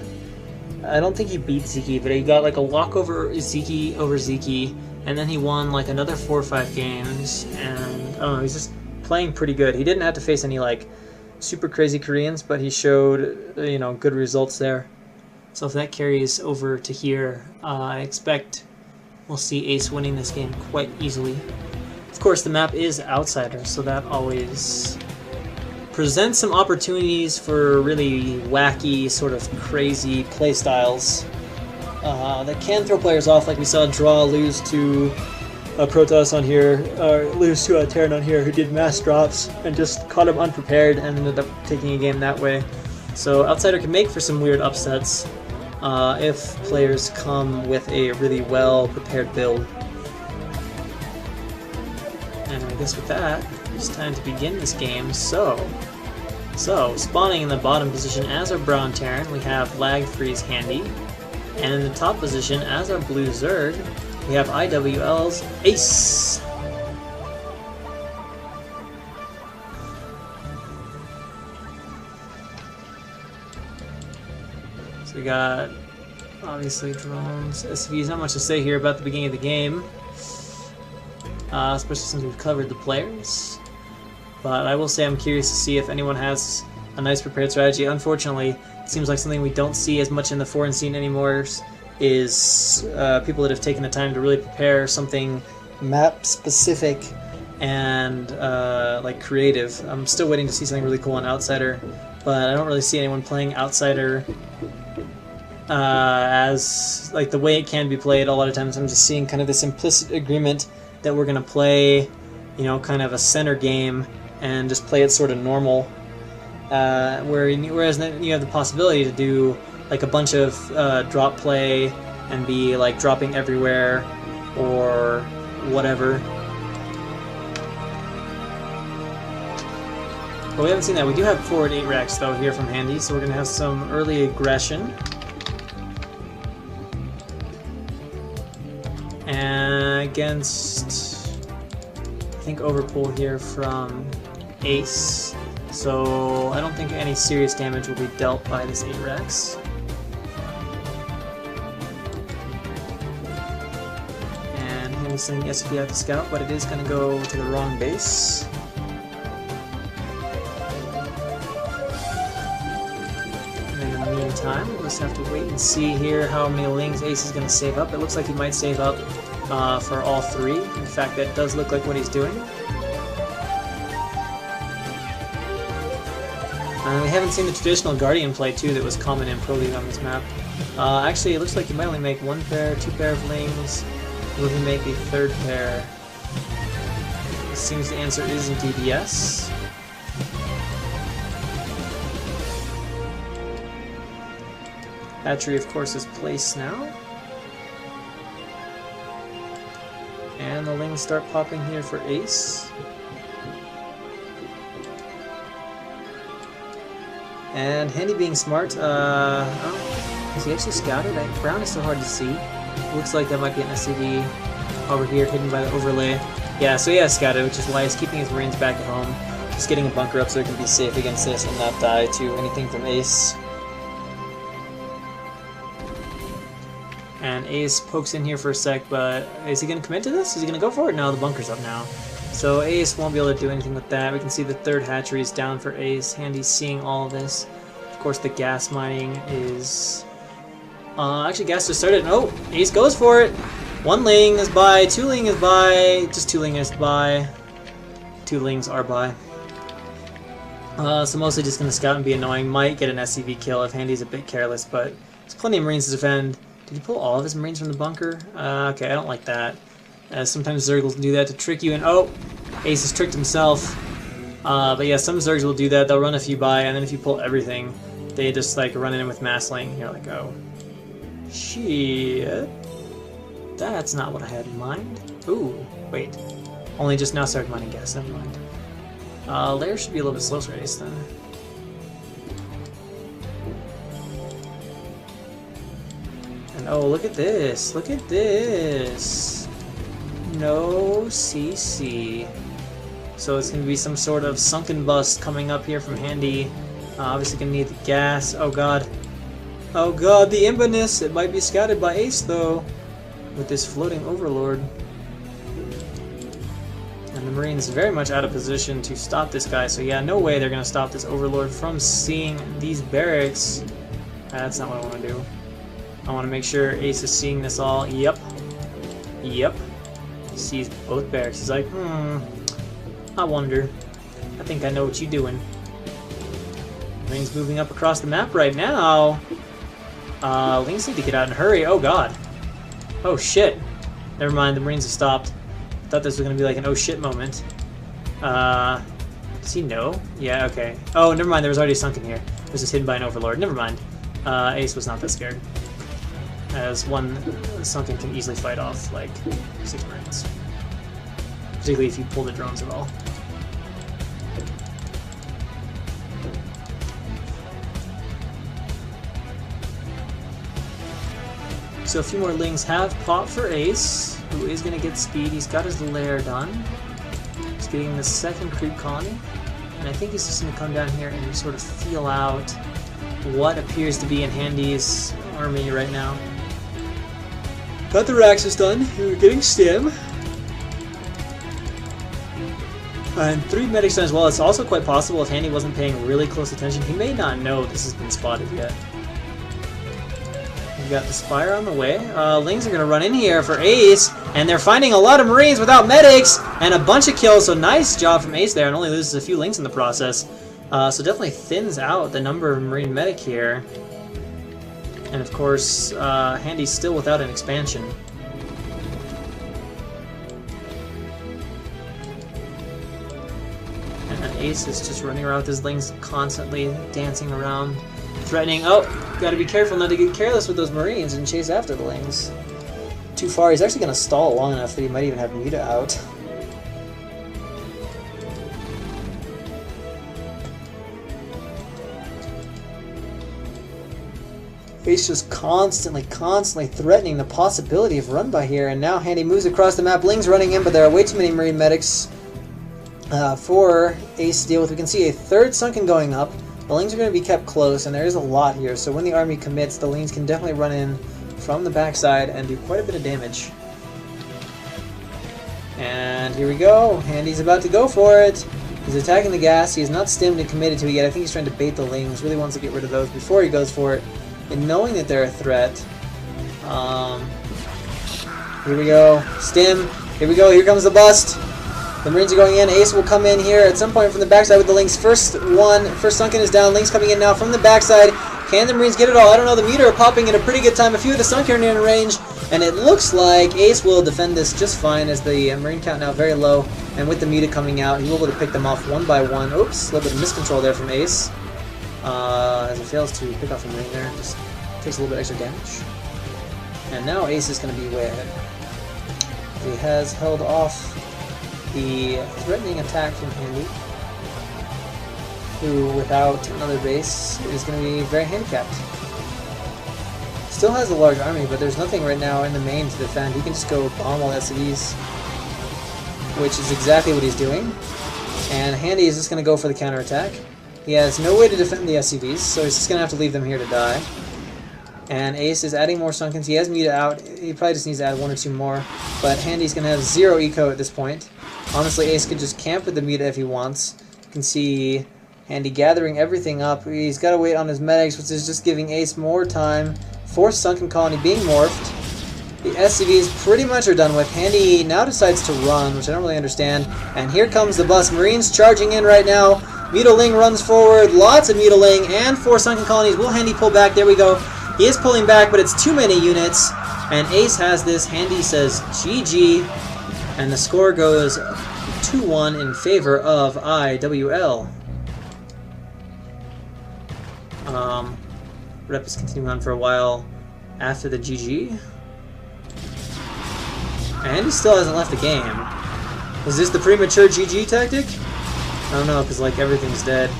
don't think he beat Ziki, but he got like a walkover Ziki over Ziki, and then he won like another 4 or 5 games, and I don't know, he's just playing pretty good. He didn't have to face any like super crazy Koreans, but he showed, you know, good results there. So if that carries over to here, I expect we'll see Ace winning this game quite easily. Of course, the map is Outsiders, so that always presents some opportunities for really wacky, sort of crazy playstyles that can throw players off, like we saw Draw lose to Protoss on here, or lose to a Terran on here, who did mass drops and just caught him unprepared and ended up taking a game that way. So Outsider can make for some weird upsets if players come with a really well prepared build. And I guess with that, it's time to begin this game. So spawning in the bottom position as our brown Terran, we have LagFree's Handy, and in the top position as our blue Zerg, we have iwL's Ace. So we got obviously drones, SVs. Not much to say here about the beginning of the game, especially since we've covered the players. But I will say I'm curious to see if anyone has a nice prepared strategy. Unfortunately, it seems like something we don't see as much in the foreign scene anymore is people that have taken the time to really prepare something map-specific and like creative. I'm still waiting to see something really cool on Outsider, but I don't really see anyone playing Outsider as like the way it can be played. A lot of times I'm just seeing kind of this implicit agreement that we're going to play, you know, kind of a center game and just play it sort of normal. Whereas then you have the possibility to do like a bunch of drop play and be like dropping everywhere or whatever. But we haven't seen that. We do have forward 8 racks though here from Handy, so we're going to have some early aggression. And against, I think, overpull here from Ace. So I don't think any serious damage will be dealt by this 8 racks. And Handy's sending SWBi out to scout, but it is going to go to the wrong base. Time. We'll just have to wait and see here how many Lings Ace is going to save up. It looks like he might save up for all 3. In fact, that does look like what he's doing. We haven't seen the traditional Guardian play too that was common in Pro League on this map. Actually, it looks like he might only make 1 pair, 2 pair of Lings. Will he make a 3rd pair? It seems the answer is indeed yes. Hatchery, of course, is placed now. And the Lings start popping here for Ace. And Handy being smart, oh, is he actually scouted? Brown is so hard to see. Looks like that might be an SCV over here, hidden by the overlay. Yeah, so he has scouted, which is why he's keeping his Marines back at home. Just getting a bunker up so he can be safe against this and not die to anything from Ace. And Ace pokes in here for a sec, but is he going to commit to this? Is he going to go for it? No, the bunker's up now. So Ace won't be able to do anything with that. We can see the 3rd hatchery is down for Ace. Handy's seeing all of this. Of course, the gas mining is... actually, gas just started. Oh, Ace goes for it. 1 Ling is by, 2 Ling is by, just 2 Ling is by. 2 Lings are by. So mostly just going to scout and be annoying. Might get an SCV kill if Handy's a bit careless, but there's plenty of Marines to defend. Did he pull all of his Marines from the bunker? Okay, I don't like that. Sometimes Zerg will do that to trick you, and oh! Ace has tricked himself. But yeah, some Zergs will do that. They'll run a few by, and then if you pull everything, they just like run in with massling. You're like, oh. Shit. That's not what I had in mind. Ooh, wait. Only just now started mining gas, never mind. Lair should be a little bit slow for Ace then. Oh, look at this. Look at this. No CC. So it's going to be some sort of sunken bust coming up here from Handy. Obviously going to need the gas. Oh god. Oh god, the Imbinus. It might be scouted by Ace though. With this floating Overlord. And the Marines very much out of position to stop this guy. So yeah, no way they're going to stop this Overlord from seeing these barracks. That's not what I want to do. I want to make sure Ace is seeing this all. Yep. Yep. He sees both barracks. He's like, I wonder. I think I know what you're doing. Ling's moving up across the map right now. Lings need to get out and hurry. Oh god. Oh shit. Never mind, the Marines have stopped. I thought this was going to be like an oh shit moment. Does he know? Yeah, okay. Oh, never mind, there was already a sunken here. It was just hidden by an Overlord. Never mind. Ace was not that scared. As 1 sunken can easily fight off like 6 Marines. Particularly if you pull the drones at all. So a few more Lings have popped for Ace, who is going to get speed. He's got his lair done. He's getting the 2nd creep colony. And I think he's just going to come down here and sort of feel out what appears to be in Handy's army right now. Got the Raxus done. We're getting stim. And 3 medics done as well. It's also quite possible if Handy wasn't paying really close attention, he may not know this has been spotted yet. We've got the Spire on the way. Lings are going to run in here for Ace, and they're finding a lot of Marines without medics, and a bunch of kills, so nice job from Ace there, and only loses a few Lings in the process. So definitely thins out the number of Marine Medic here. And of course, Handy's still without an expansion. And Ace is just running around with his Lings, constantly dancing around, threatening. Oh, gotta be careful not to get careless with those Marines and chase after the Lings. Too far. He's actually gonna stall long enough that he might even have Muta out. Ace just constantly threatening the possibility of run by here, and now Handy moves across the map. Ling's running in, but there are way too many Marine Medics for Ace to deal with. We can see a third Sunken going up. The Lings are going to be kept close, and there is a lot here, so when the army commits, the Lings can definitely run in from the backside and do quite a bit of damage. And here we go. Handy's about to go for it. He's attacking the gas. He is not stimmed and committed to it yet. I think he's trying to bait the Lings. Really wants to get rid of those before he goes for it. And knowing that they're a threat. Here we go. Stim. Here we go. Here comes the bust. The Marines are going in. Ace will come in here at some point from the backside with the Lings. First Sunken is down. Lings coming in now from the backside. Can the Marines get it all? I don't know. The Muta are popping at a pretty good time. A few of the Sunken are in range. And it looks like Ace will defend this just fine as the Marine count now very low. And with the Muta coming out, he will be able to pick them off one by one. Oops. A little bit of miscontrol there from Ace. As he fails to pick off a Marine there, just takes a little bit extra damage. And now Ace is going to be way ahead. He has held off the threatening attack from Handy, who without another base is going to be very handicapped. Still has a large army, but there's nothing right now in the main to defend. He can just go bomb all the SCVs, which is exactly what he's doing. And Handy is just going to go for the counterattack. He has no way to defend the SCVs, so he's just going to have to leave them here to die. And Ace is adding more Sunkens. He has Muta out. He probably just needs to add one or two more. But Handy's going to have 0 eco at this point. Honestly, Ace could just camp with the Muta if he wants. You can see Handy gathering everything up. He's got to wait on his medics, which is just giving Ace more time. 4th Sunken Colony being morphed. The SCVs pretty much are done with. Handy now decides to run, which I don't really understand. And here comes the bus. Marines charging in right now. Muta-Ling runs forward, lots of Muta-Ling, and 4 Sunken Colonies. Will Handy pull back? There we go. He is pulling back, but it's too many units. And Ace has this. Handy says GG, and the score goes 2-1 in favor of iwL. Rep is continuing on for a while after the GG. And he still hasn't left the game. Is this the premature GG tactic? I don't know, because like everything's dead.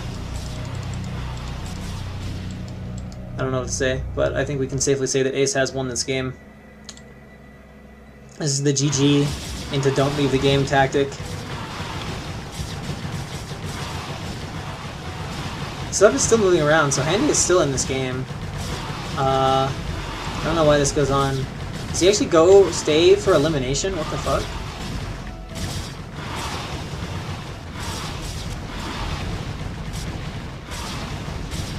I don't know what to say, but I think we can safely say that Ace has won this game. This is the GG into don't leave the game tactic. Stuff is still moving around, so Handy is still in this game. I don't know why this goes on. Does he actually stay for elimination? What the fuck?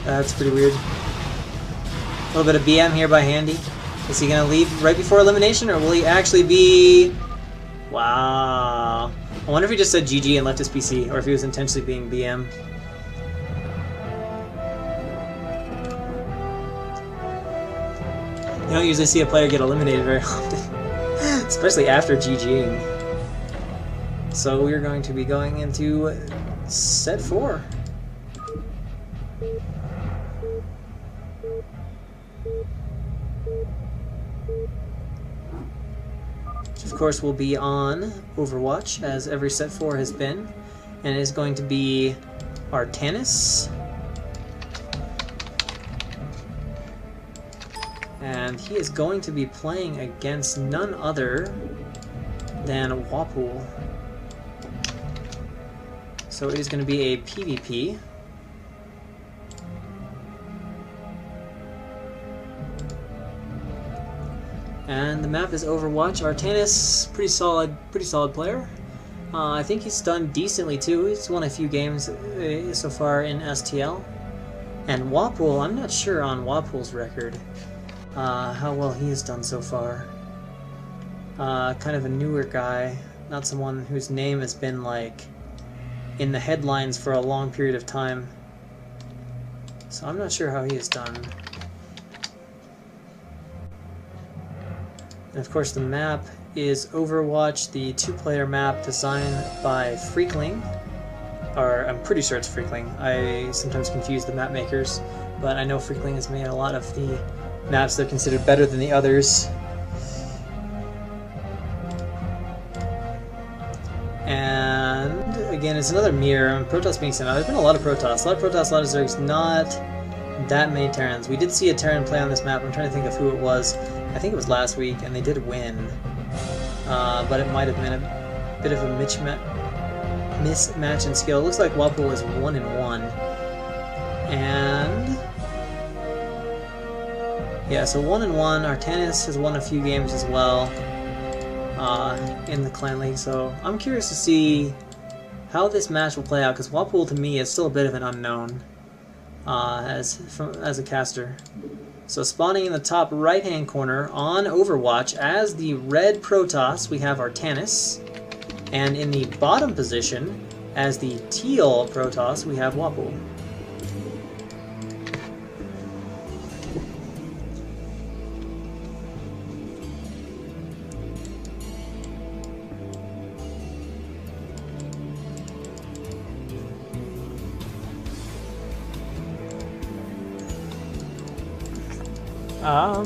That's pretty weird. A little bit of BM here by Handy. Is he going to leave right before elimination, or will he actually be... Wow. I wonder if he just said GG and left his PC, or if he was intentionally being BM. You don't usually see a player get eliminated very often, especially after GGing. So we're going to be going into set 4. Which of course will be on Overwatch, as every set 4 has been, and it is going to be Artanis. And he is going to be playing against none other than iwL. So it is going to be a PvP. And the map is Overwatch. Artanis, pretty solid player. I think he's done decently too. He's won a few games so far in STL. And iwL, I'm not sure on iwL's record. How well he has done so far. Kind of a newer guy, not someone whose name has been like in the headlines for a long period of time. So I'm not sure how he is done. And of course the map is Overwatch, the 2-player map designed by Freakling. Or I'm pretty sure it's Freakling. I sometimes confuse the map makers, but I know Freakling has made a lot of the maps that are considered better than the others. And again, it's another mirror. Protoss being sent out. There's been a lot of Protoss. A lot of Protoss, a lot of Zergs, not that many Terrans. We did see a Terran play on this map. I'm trying to think of who it was. I think it was last week, and they did win. But it might have been a bit of a mismatch in skill. It looks like WaPo is 1-1. And yeah, so 1-1. Artanis has won a few games as well in the Clan League. So I'm curious to see how this match will play out, because WaPo to me is still a bit of an unknown as a caster. So spawning in the top right-hand corner on Overwatch as the red Protoss, we have Artanis. And in the bottom position, as the teal Protoss, we have WaPo.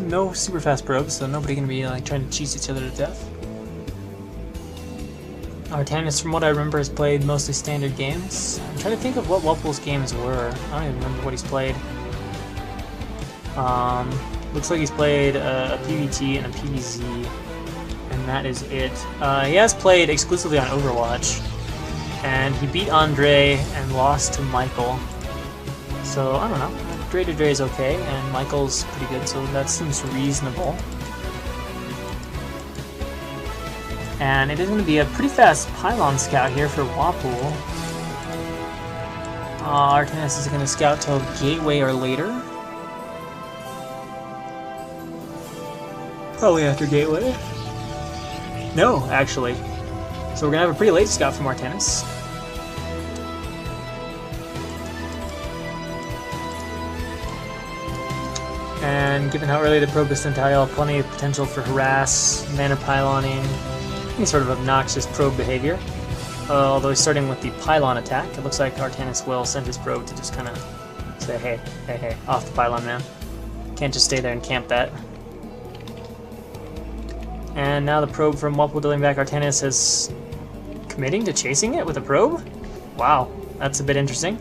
No super fast probes, so nobody gonna be like trying to cheese each other to death. Artanis, from what I remember, has played mostly standard games. I'm trying to think of what WaPo's games were. I don't even remember what he's played. Looks like he's played a PvT and a PvZ, and that is it. He has played exclusively on Overwatch, and he beat Andre and lost to Michael. So, I don't know. Dre to Dre is okay, and Michael's pretty good, so that seems reasonable. And it is going to be a pretty fast pylon scout here for WaPo. Artanis is going to scout till Gateway or later. Probably after Gateway. No, actually. So we're going to have a pretty late scout from Artanis. And given how early the probe is sent out, he'll have plenty of potential for harass, mana pyloning, any sort of obnoxious probe behavior. Although he's starting with the pylon attack, it looks like Artanis will send his probe to just kind of say, hey, off the pylon, man. Can't just stay there and camp that. And now the probe from WaPo dealing back. Artanis is committing to chasing it with a probe? Wow, that's a bit interesting.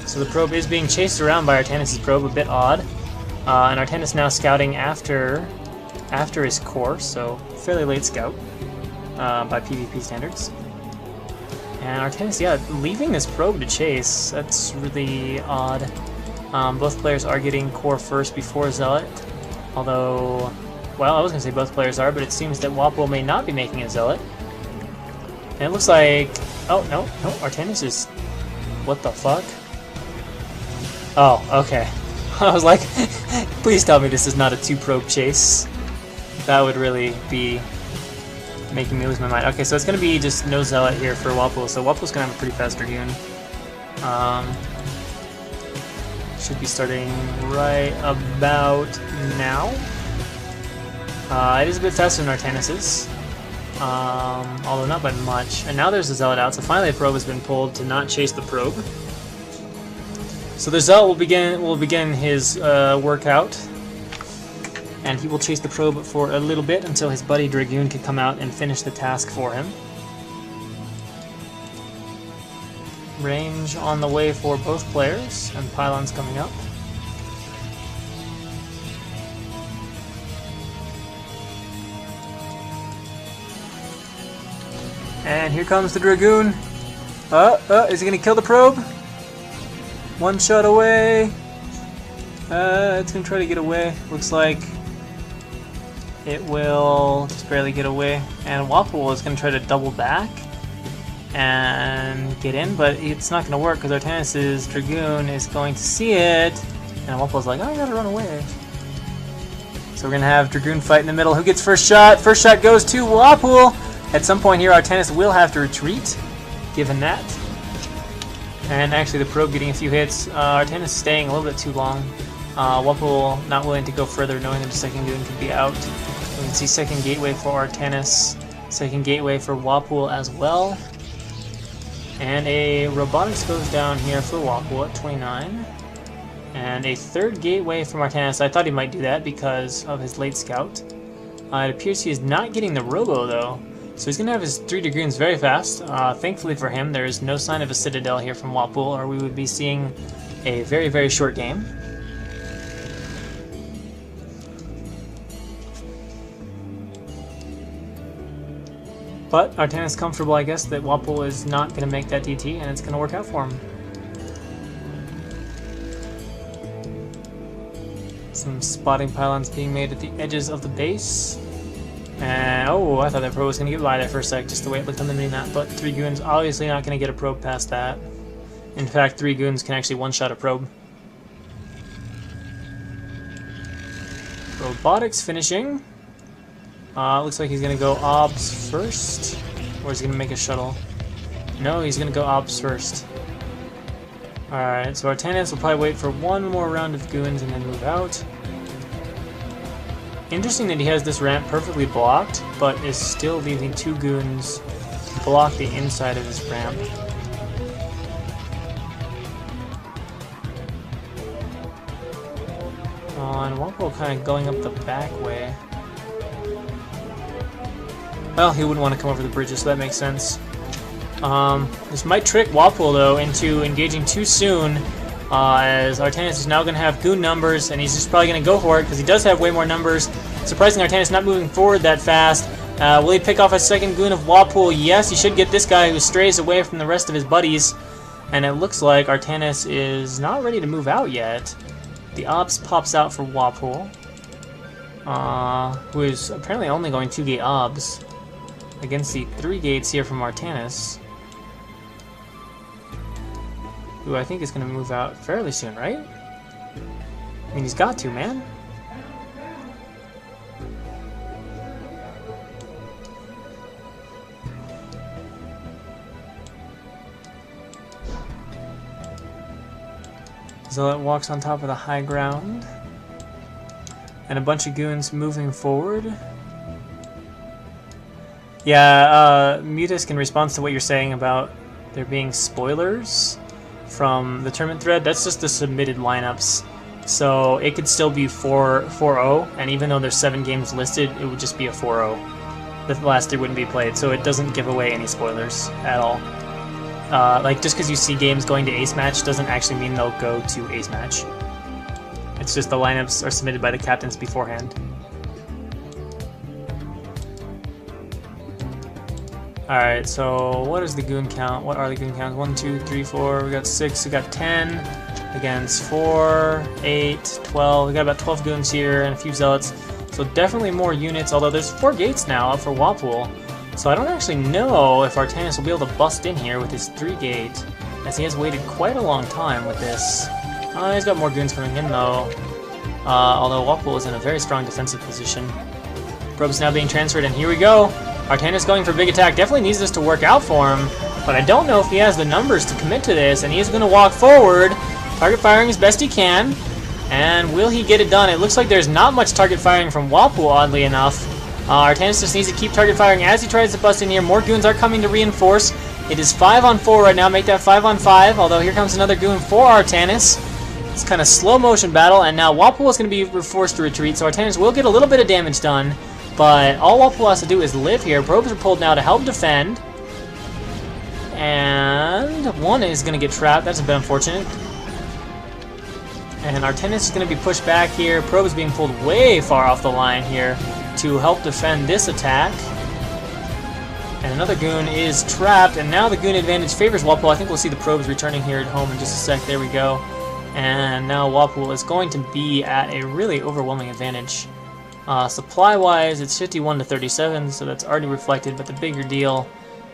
So the probe is being chased around by Artanis' probe, a bit odd. And Artanis now scouting after his core, so fairly late scout by PvP standards. And Artanis, yeah, leaving this probe to chase, that's really odd. Both players are getting core first before Zealot, although, well, I was going to say both players are, but it seems that WaPo may not be making a Zealot. And it looks like, oh, no, Artanis is, what the fuck? Oh, okay. I was like, please tell me this is not a 2-probe chase. That would really be making me lose my mind. Okay, so it's going to be just no Zealot here for WaPo, so WaPo's going to have a pretty fast Dragoon. Should be starting right about now. It is a bit faster than Artanis's, although not by much. And now there's a Zealot out, so finally a probe has been pulled to not chase the probe. So the Zealot will begin his workout, and he will chase the probe for a little bit until his buddy Dragoon can come out and finish the task for him. Range on the way for both players, and pylons coming up. And here comes the Dragoon. Is he gonna kill the probe? One shot away. It's gonna try to get away. Looks like it will just barely get away. And WaPo is gonna try to double back and get in, but it's not gonna work because Artanis' Dragoon is going to see it. And WaPo's like, oh, I gotta run away. So we're gonna have Dragoon fight in the middle. Who gets first shot? First shot goes to WaPo. At some point here, Artanis will have to retreat. given that. And actually the probe getting a few hits. Artanis staying a little bit too long. Wapol not willing to go further, knowing that the second goon could be out. We can see second gateway for Artanis, second gateway for Wapol as well. And a robotics goes down here for Wapol at 29. And a third gateway from Artanis. I thought he might do that because of his late scout. It appears he is not getting the robo though. So he's going to have his 3 Dragoons very fast. Thankfully for him, there is no sign of a Citadel here from Wapol, or we would be seeing a very, very short game. But Artanis comfortable, I guess, that Wapol is not going to make that DT, and it's going to work out for him. Some spotting pylons being made at the edges of the base. And, oh, I thought that probe was going to get by there for a sec, just the way it looked on the mini-map. But 3 goons obviously not going to get a probe past that. In fact, 3 goons can actually one-shot a probe. Robotics finishing. Looks like he's going to go obs first. Or is he going to make a shuttle? No, he's going to go obs first. Alright, so Artanis will probably wait for one more round of goons and then move out. Interesting that he has this ramp perfectly blocked, but is still leaving 2 goons to block the inside of his ramp. And Wapol kind of going up the back way. Well, he wouldn't want to come over the bridges, so that makes sense. This might trick Wapol, though, into engaging too soon, as Artanis is now going to have goon numbers, and he's just probably going to go for it, because he does have way more numbers. Surprisingly, Artanis not moving forward that fast. Will he pick off a second goon of Wapol? Yes, he should get this guy who strays away from the rest of his buddies. And it looks like Artanis is not ready to move out yet. The obs pops out for Wapol, who is apparently only going 2-gate obs against the 3 gates here from Artanis, who I think is going to move out fairly soon, right? I mean, he's got to, man. Zealot walks on top of the high ground, and a bunch of goons moving forward. Yeah, Mutus in response to what you're saying about there being spoilers from the tournament thread, that's just the submitted lineups. So it could still be 4-0, and even though there's 7 games listed, it would just be a 4-0. The last 3 wouldn't be played, so it doesn't give away any spoilers at all. Like, just because you see games going to ace match doesn't actually mean they'll go to ace match. It's just the lineups are submitted by the captains beforehand. Alright, so what is the goon count? What are the goon counts? 1, 2, 3, 4, we got 6, we got 10 against 4, 8, 12. We got about 12 goons here and a few zealots. So definitely more units, although there's 4 gates now up for Wapol. So I don't actually know if Artanis will be able to bust in here with his 3-gate, as he has waited quite a long time with this. He's got more goons coming in though, although Wapol is in a very strong defensive position. Probe's now being transferred, and here we go! Artanis going for big attack. Definitely needs this to work out for him, but I don't know if he has the numbers to commit to this, and he is going to walk forward, target firing as best he can, and will he get it done? It looks like there's not much target firing from Wapol, oddly enough. Artanis just needs to keep target firing as he tries to bust in here. More goons are coming to reinforce. It is 5-on-4 right now. Make that 5-on-5, although here comes another goon for Artanis. It's kind of slow motion battle, and now Wapol is going to be forced to retreat, so Artanis will get a little bit of damage done. But all Wapol has to do is live here. Probes are pulled now to help defend. And one is going to get trapped. That's a bit unfortunate. And Artanis is going to be pushed back here. Probe is being pulled way far off the line here to help defend this attack. And another goon is trapped. And now the goon advantage favors Wapol. I think we'll see the probes returning here at home in just a sec. There we go. And now Wapol is going to be at a really overwhelming advantage. Supply-wise, it's 51 to 37, so that's already reflected, but the bigger deal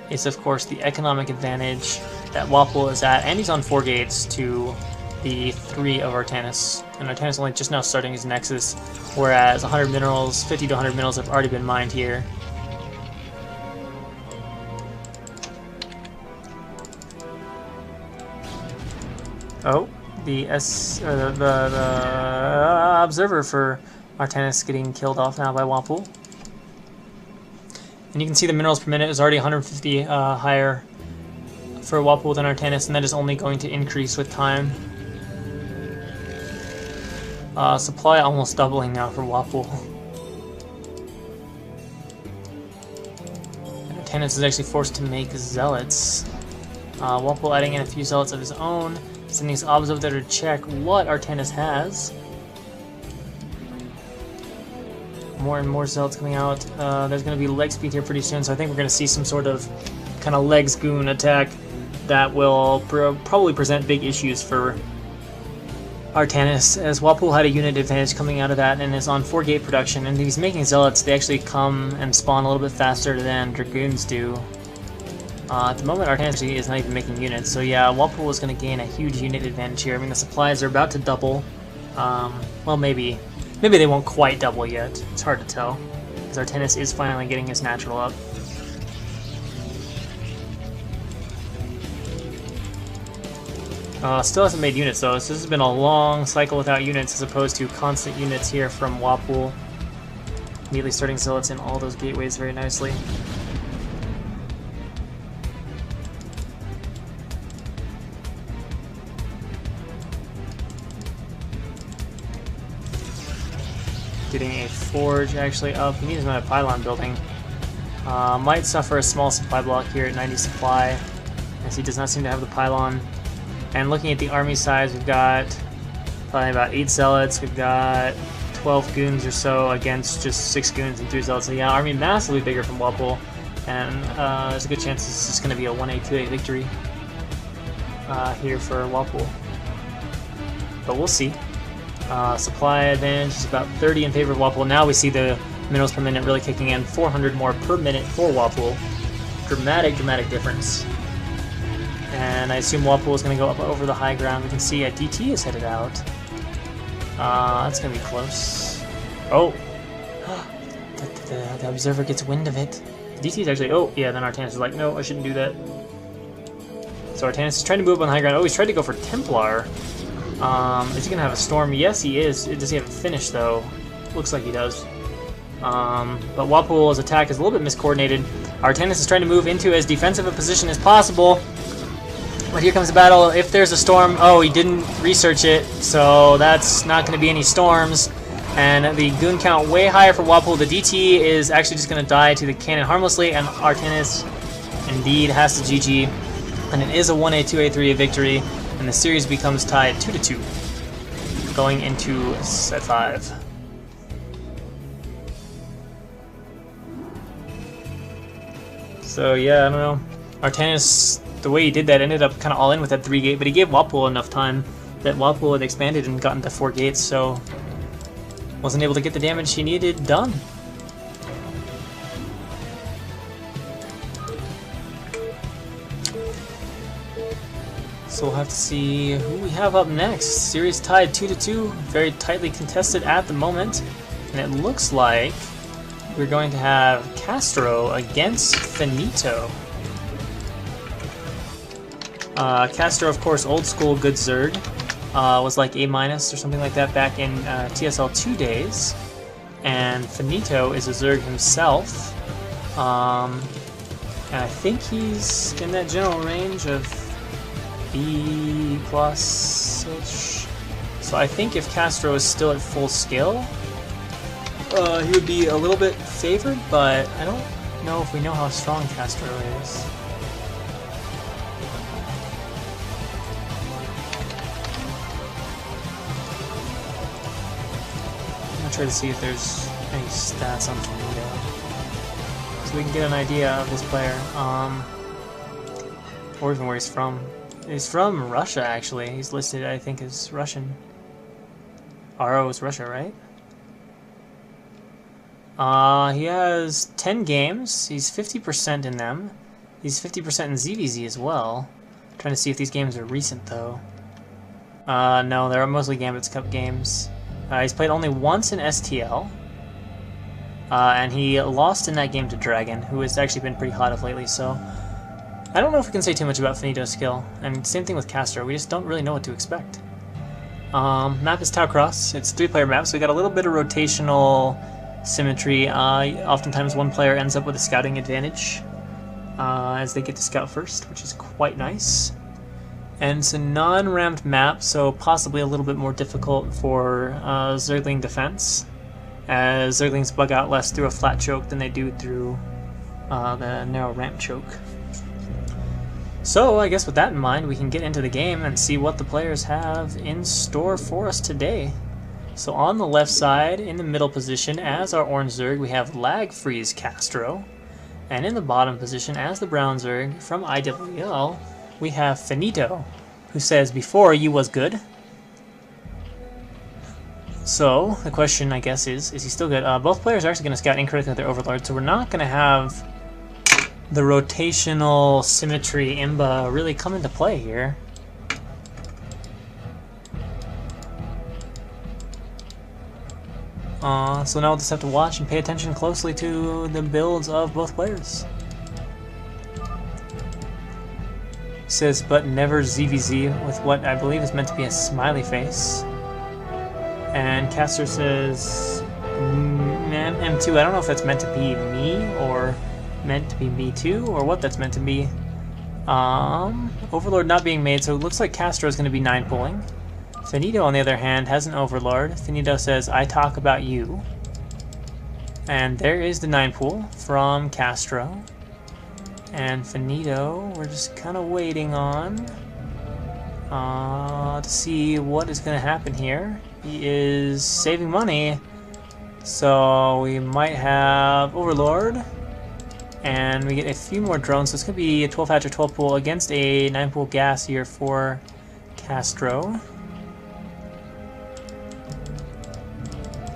is, of course, the economic advantage that Wapol is at, and he's on 4 gates to the 3 of Artanis. And Artanis only just now starting his Nexus, whereas 100 minerals, 50 to 100 minerals have already been mined here. Oh, the observer for Artanis getting killed off now by Wapul. And you can see the minerals per minute is already 150 higher for Wapul than Artanis, and that is only going to increase with time. Supply almost doubling now for Wapul. And Artanis is actually forced to make zealots. Wapul adding in a few zealots of his own, sending his obs over there to check what Artanis has. More and more zealots coming out. There's going to be leg speed here pretty soon, so I think we're going to see some sort of kind of legs goon attack that will probably present big issues for Artanis, as Wapul had a unit advantage coming out of that and is on 4-gate production, and he's making zealots. They actually come and spawn a little bit faster than dragoons do. At the moment, Artanis is not even making units, so yeah, Wapul is going to gain a huge unit advantage here. I mean, the supplies are about to double. Well, maybe they won't quite double yet. It's hard to tell, because Artanis is finally getting his natural up. Still hasn't made units though, so this has been a long cycle without units as opposed to constant units here from Wapul. Immediately starting zealots in all those gateways very nicely. Getting a forge actually up. He needs another pylon building. Might suffer a small supply block here at 90 supply, as he does not seem to have the pylon. And looking at the army size, we've got probably about 8 zealots. We've got 12 goons or so against just 6 goons and 3 zealots. So yeah, army massively bigger from Wapul, and there's a good chance this is going to be a 1A, 2A victory here for Wapul. But we'll see. Supply advantage is about 30 in favor of Wapul. Now we see the minerals per minute really kicking in. 400 more per minute for Wapul. Dramatic difference. And I assume Wapul is going to go up over the high ground. We can see a DT is headed out. That's going to be close. Oh! the observer gets wind of it. DT is actually... Oh, yeah, then Artanis is like, no, I shouldn't do that. So Artanis is trying to move up on the high ground. Oh, he's tried to go for Templar. Is he going to have a storm? Yes, he is. Does he have a finish, though? Looks like he does. But Wapul's attack is a little bit miscoordinated. Artanis is trying to move into as defensive a position as possible. But here comes the battle. If there's a storm... Oh, he didn't research it, so that's not going to be any storms. And the goon count way higher for Wapul. The DT is actually just going to die to the cannon harmlessly, and Artanis indeed has to GG. And it is a 1A, 2A, 3A victory, and the series becomes tied 2-2 going into set 5. So yeah, I don't know. Artanis, the way he did that, ended up kind of all in with that 3-gate, but he gave Wapul enough time that Wapul had expanded and gotten to 4 gates, so wasn't able to get the damage he needed done. So we'll have to see who we have up next. Series tied 2-2, very tightly contested at the moment, and it looks like we're going to have Castro against Finito. Castro, of course, old school good Zerg, was like A- or something like that back in TSL2 days, and Finito is a Zerg himself, and I think he's in that general range of B+-ish. So I think if Castro is still at full skill, he would be a little bit favored, but I don't know if we know how strong Castro is. I'm gonna try to see if there's any stats on Finito, so we can get an idea of this player, or even where he's from. He's from Russia, actually. He's listed, I think, as Russian. RO is Russia, right? He has 10 games. He's 50% in them. He's 50% in ZVZ as well. I'm trying to see if these games are recent, though. No, they're mostly Gambit's Cup games. He's played only once in STL. And he lost in that game to Dragon, who has actually been pretty hot of lately, so... I don't know if we can say too much about Finito's skill, and same thing with Castro, we just don't really know what to expect. Map is Tau Cross, it's a 3-player map, so we got a little bit of rotational symmetry. Oftentimes one player ends up with a scouting advantage as they get to scout first, which is quite nice. And it's a non-ramped map, so possibly a little bit more difficult for Zergling defense, as Zerglings bug out less through a flat choke than they do through the narrow ramp choke. So I guess with that in mind, we can get into the game and see what the players have in store for us today. So on the left side, in the middle position, as our orange Zerg, we have LagFree's Castro. And in the bottom position, as the brown Zerg, from iwL, we have Finito, who says, "Before you was good." So the question, I guess, is he still good? Both players are actually going to scout incorrectly with their Overlord, so we're not going to have the rotational symmetry imba really come into play here. So now we'll just have to watch and pay attention closely to the builds of both players. Says, but never ZVZ, with what I believe is meant to be a smiley face. And Caster says, M2, I don't know if that's meant to be me or meant to be me too, or what that's meant to be. Overlord not being made, so it looks like Castro is going to be 9 pulling. Finito, on the other hand, has an Overlord. Finito says, "I talk about you." And there is the 9 pull from Castro. And Finito, we're just kind of waiting on to see what is going to happen here. He is saving money, so we might have Overlord. And we get a few more drones, so it's going to be a 12 hatch or 12 pool against a 9 pool gas here for Castro.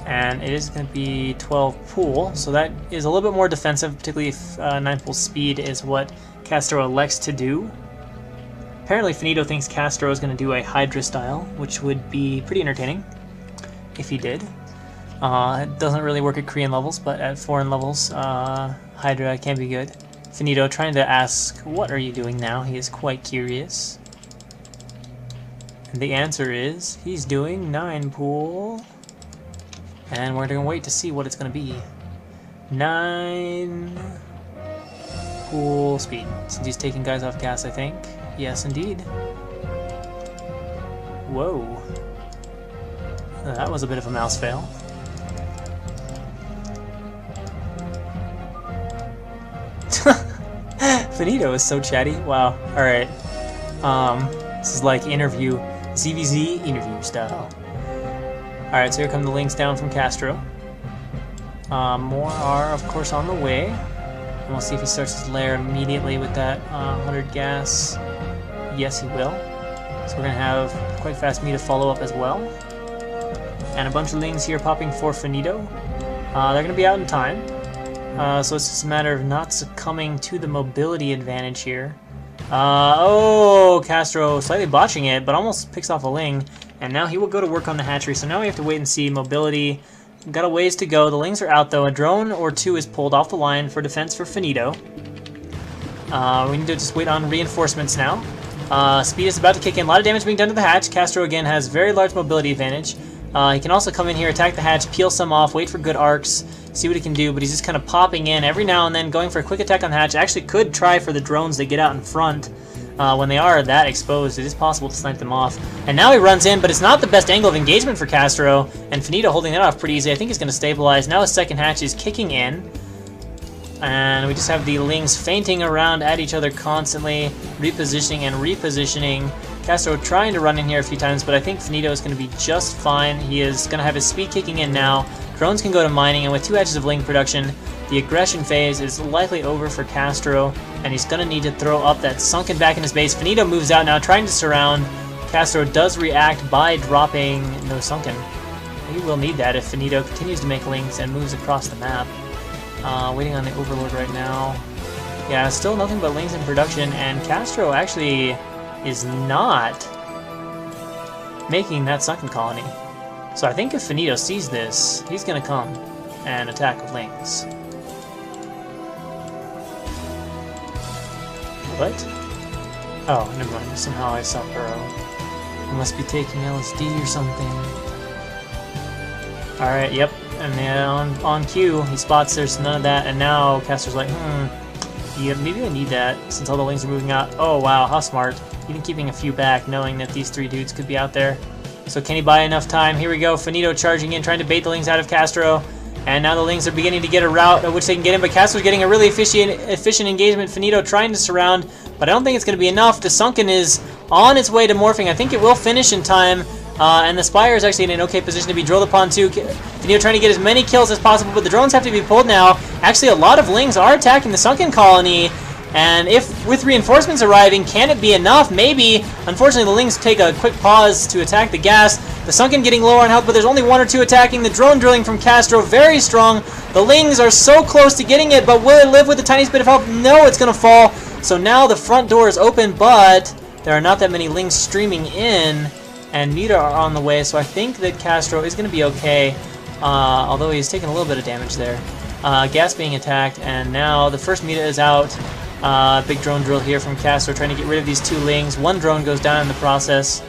And it is going to be 12 pool, so that is a little bit more defensive, particularly if 9 pool speed is what Castro elects to do. Apparently Finito thinks Castro is going to do a Hydra style, which would be pretty entertaining if he did. It doesn't really work at Korean levels, but at foreign levels, Hydra can be good. Finito trying to ask, "What are you doing now?" He is quite curious. And the answer is, he's doing 9 pool. And we're going to wait to see what it's going to be. 9 pool speed. Since he's taking guys off gas, I think. Yes, indeed. Whoa. That was a bit of a mouse fail. Finito is so chatty. Wow. Alright. This is like ZVZ interview style. Alright, so here come the links down from Castro. More are, of course, on the way. And we'll see if he starts his lair immediately with that 100 gas. Yes, he will. So we're going to have quite fast me to follow up as well. And a bunch of lings here popping for Finito. They're going to be out in time. So it's just a matter of not succumbing to the mobility advantage here. Oh, Castro slightly botching it, but almost picks off a ling. And now he will go to work on the hatchery, so now we have to wait and see. Mobility, got a ways to go. The lings are out though. A drone or 2 is pulled off the line for defense for Finito. We need to just wait on reinforcements now. Speed is about to kick in. A lot of damage being done to the hatch. Castro again has very large mobility advantage. He can also come in here, attack the hatch, peel some off, wait for good arcs, see what he can do, but he's just kind of popping in every now and then, going for a quick attack on the hatch. Actually could try for the drones that get out in front. When they are that exposed, it is possible to snipe them off. And now he runs in, but it's not the best angle of engagement for Castro, and Finito holding that off pretty easy. I think he's going to stabilize. Now his second hatch is kicking in, and we just have the lings fainting around at each other constantly, repositioning and repositioning. Castro trying to run in here a few times, but I think Finito is going to be just fine. He is going to have his speed kicking in now. Drones can go to mining, and with 2 hatches of ling production, the aggression phase is likely over for Castro, and he's going to need to throw up that sunken back in his base. Finito moves out now, trying to surround. Castro does react by dropping no sunken. He will need that if Finito continues to make links and moves across the map. Waiting on the Overlord right now. Yeah, still nothing but links in production, and Castro actually is not making that sunken colony. So I think if Finito sees this, he's going to come and attack with lings. What? Oh, never mind. Somehow I saw Burrow. I must be taking LSD or something. Alright, yep. And then on cue, he spots there's none of that, and now Caster's like, yeah, maybe I need that, since all the lings are moving out. Oh, wow, how smart. Even keeping a few back, knowing that these 3 dudes could be out there. So can he buy enough time? Here we go, Finito charging in, trying to bait the lings out of Castro. And now the lings are beginning to get a route at which they can get in, but Castro's getting a really efficient engagement. Finito trying to surround, but I don't think it's going to be enough. The Sunken is on its way to morphing. I think it will finish in time. And the Spire is actually in an okay position to be drilled upon too. Finito trying to get as many kills as possible, but the drones have to be pulled now. Actually, a lot of lings are attacking the Sunken colony. And if, with reinforcements arriving, can it be enough? Maybe. Unfortunately, the lings take a quick pause to attack the gas. The Sunken getting lower on health, but there's only 1 or 2 attacking. The drone drilling from Castro, very strong. The lings are so close to getting it, but will it live with the tiniest bit of help? No, it's going to fall. So now the front door is open, but there are not that many lings streaming in. And Muta are on the way, so I think that Castro is going to be okay. Although he's taking a little bit of damage there. Gas being attacked, and now the first Muta is out. Big drone drill here from Castro, trying to get rid of these 2 lings. 1 drone goes down in the process.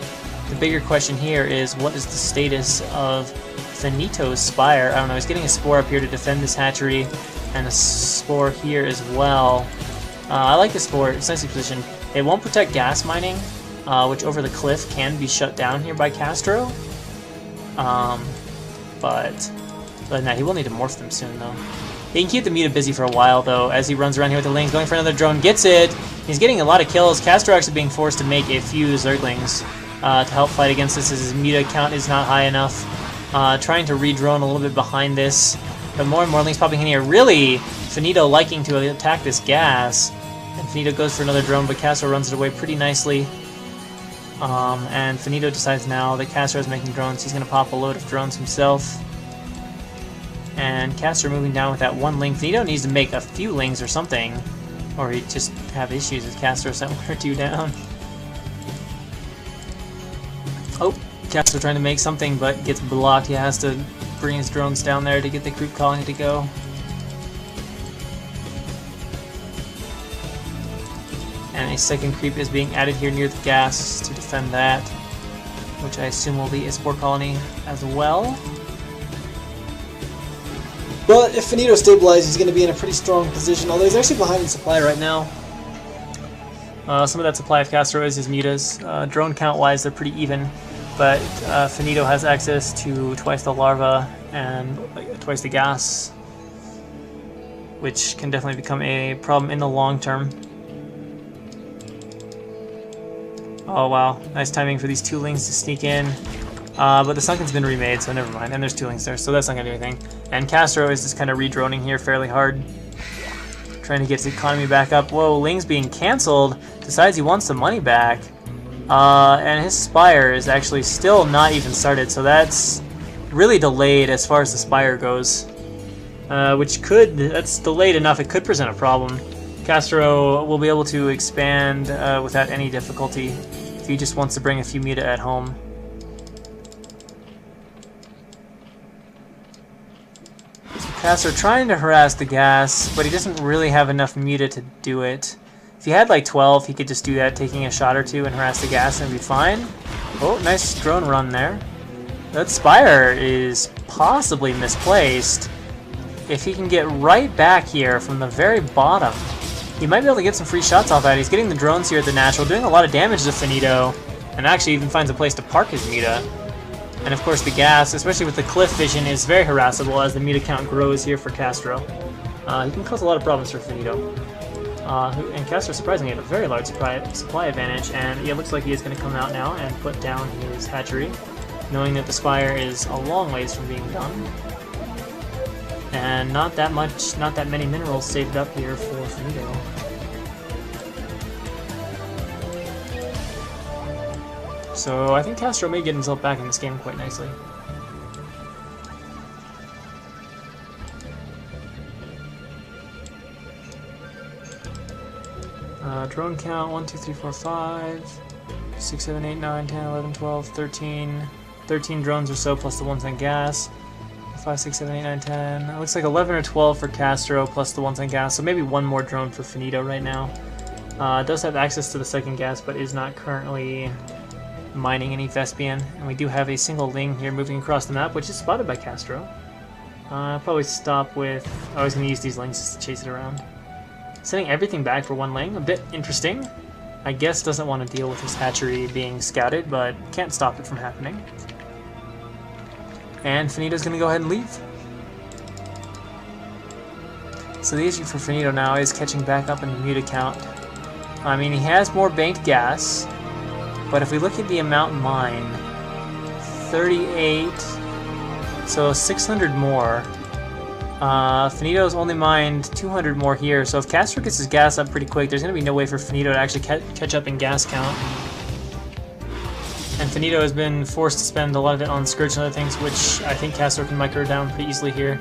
The bigger question here is, what is the status of Finito's Spire? I don't know, he's getting a Spore up here to defend this hatchery, and a Spore here as well. I like the Spore, it's nicely positioned. It won't protect gas mining, which over the cliff can be shut down here by Castro. But no, he will need to morph them soon, though. He can keep the Muta busy for a while, though, as he runs around here with the lings, going for another drone, gets it. He's getting a lot of kills. Castro actually being forced to make a few Zerglings to help fight against this, as his Muta count is not high enough. Trying to re-drone a little bit behind this, but more and more lings popping in here. Really, Finito liking to attack this gas. And Finito goes for another drone, but Castro runs it away pretty nicely. And Finito decides now that Castro is making drones. He's going to pop a load of drones himself. And Castro moving down with that 1 ling. Finito needs to make a few lings or something, or he'd just have issues as Castro sent 1 or 2 down. Oh, Castro trying to make something, but gets blocked. He has to bring his drones down there to get the creep colony to go. And a second creep is being added here near the gas to defend that, which I assume will be a Spore colony as well. But if Finito stabilizes, he's going to be in a pretty strong position, although he's actually behind in supply right now. Some of that supply of Castro is his Mutas. Drone count-wise, they're pretty even, but Finito has access to twice the larva and twice the gas, which can definitely become a problem in the long term. Oh wow, nice timing for these 2 lings to sneak in. But the Sunken's been remade, so never mind. And there's 2 lings there, so that's not going to do anything. And Castro is just kind of re-droning here fairly hard. Trying to get his economy back up. Whoa, ling's being cancelled. Decides he wants the money back. And his Spire is actually still not even started, so that's really delayed as far as the Spire goes. That's delayed enough, it could present a problem. Castro will be able to expand without any difficulty if he just wants to bring a few Muta at home. Castro trying to harass the gas, but he doesn't really have enough Muta to do it. If he had like 12, he could just do that, taking a shot or 2 and harass the gas and be fine. Oh, nice drone run there. That Spire is possibly misplaced. If he can get right back here from the very bottom, he might be able to get some free shots off that. He's getting the drones here at the natural, doing a lot of damage to Finito, and actually even finds a place to park his Muta. And of course the gas, especially with the cliff vision, is very harassable as the Muta count grows here for Castro. He can cause a lot of problems for Finito. And Castro surprisingly had a very large supply advantage, and it looks like he is going to come out now and put down his hatchery, knowing that the Spire is a long ways from being done. And not that many minerals saved up here for Finito. So I think Castro may get himself back in this game quite nicely. Drone count 1, 2, 3, 4, 5, 6, 7, 8, 9, 10, 11, 12, 13. 13 drones or so plus the ones on gas. 5, 6, 7, 8, 9, 10. It looks like 11 or 12 for Castro plus the ones on gas, so maybe 1 more drone for Finito right now. Does have access to the second gas, but is not currently mining any Vespian. And we do have a single Ling here moving across the map, which is spotted by Castro. I'll probably stop with... I was going to use these Lings just to chase it around. Sending everything back for one Ling, a bit interesting. I guess doesn't want to deal with his hatchery being scouted, but can't stop it from happening. And Finito's going to go ahead and leave. So the issue for Finito now is catching back up in the muta count. I mean, he has more banked gas, but if we look at the amount mined, 38, so 600 more. Finito's only mined 200 more here, so if Castro gets his gas up pretty quick, there's going to be no way for Finito to actually catch up in gas count. And Finito has been forced to spend a lot of it on Scourge and other things, which I think Castro can micro down pretty easily here.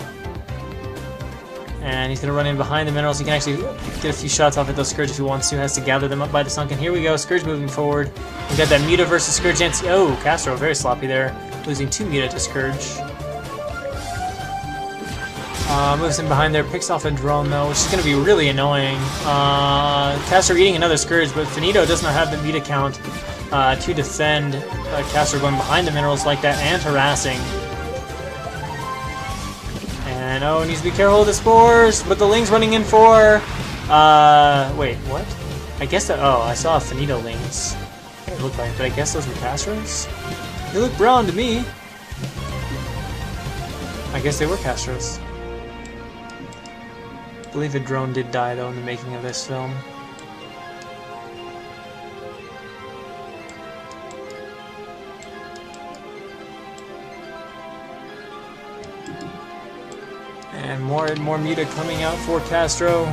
And he's going to run in behind the minerals. He can actually get a few shots off at those Scourge if he wants to. Has to gather them up by the sunken. Here we go. Scourge moving forward. We've got that Muta versus Scourge. Oh, Castro very sloppy there. Losing 2 Muta to Scourge. Moves in behind there. Picks off a drone though, which is going to be really annoying. Castro eating another Scourge, but Finito does not have the Muta count to defend Castro going behind the minerals like that and harassing. And oh, needs to be careful with the spores, but the Ling's running in for... wait, what? I guess that... Oh, I saw Finito Lings. It looked like, but I guess those were Castros? They look brown to me. I guess they were Castros. I believe a drone did die, though, in the making of this film. And more Muta coming out for Castro,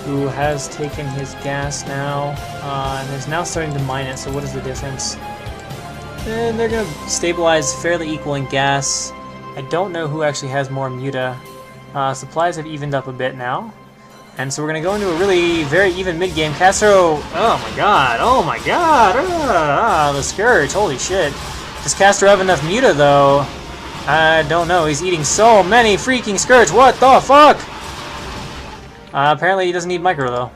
who has taken his gas now, and is now starting to mine it, so what is the difference? And they're going to stabilize fairly equal in gas. I don't know who actually has more Muta. Supplies have evened up a bit now. And so we're going to go into a really very even mid-game. Castro, oh my god, the Scourge, holy shit. Does Castro have enough Muta though? I don't know, he's eating so many freaking Scourge, what the fuck? Apparently he doesn't need micro though,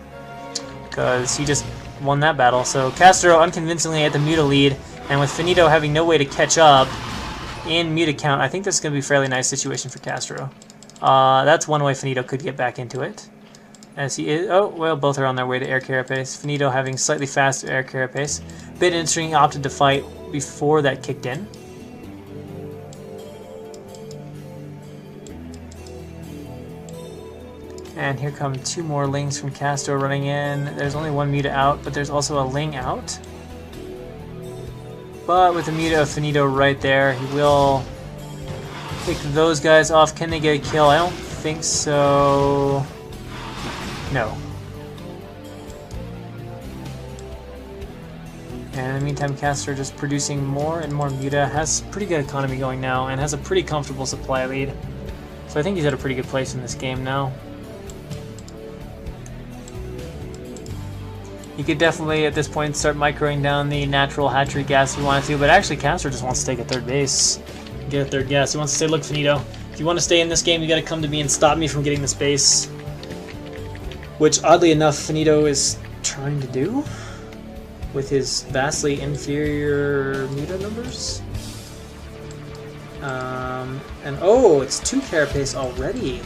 because he just won that battle. So Castro unconvincingly at the Muta lead, and with Finito having no way to catch up in Muta count, I think this is going to be a fairly nice situation for Castro. That's one way Finito could get back into it. As he is, oh, well, both are on their way to air carapace. Finito having slightly faster air carapace. Bit interesting, he opted to fight before that kicked in. And here come 2 more Lings from Castro running in. There's only 1 Muta out, but there's also a Ling out. But with the Muta of Finito right there, he will pick those guys off. Can they get a kill? I don't think so. No. And in the meantime, Castro just producing more and more Muta. Has pretty good economy going now, and has a pretty comfortable supply lead. So I think he's at a pretty good place in this game now. You could definitely, at this point, start microing down the natural hatchery gas if you wanted to, but actually Castro just wants to take a third base. Get a third gas. He wants to say, look, Finito, if you want to stay in this game, you gotta come to me and stop me from getting this base. Which, oddly enough, Finito is trying to do with his vastly inferior Muta numbers. And oh, it's 2 carapace already.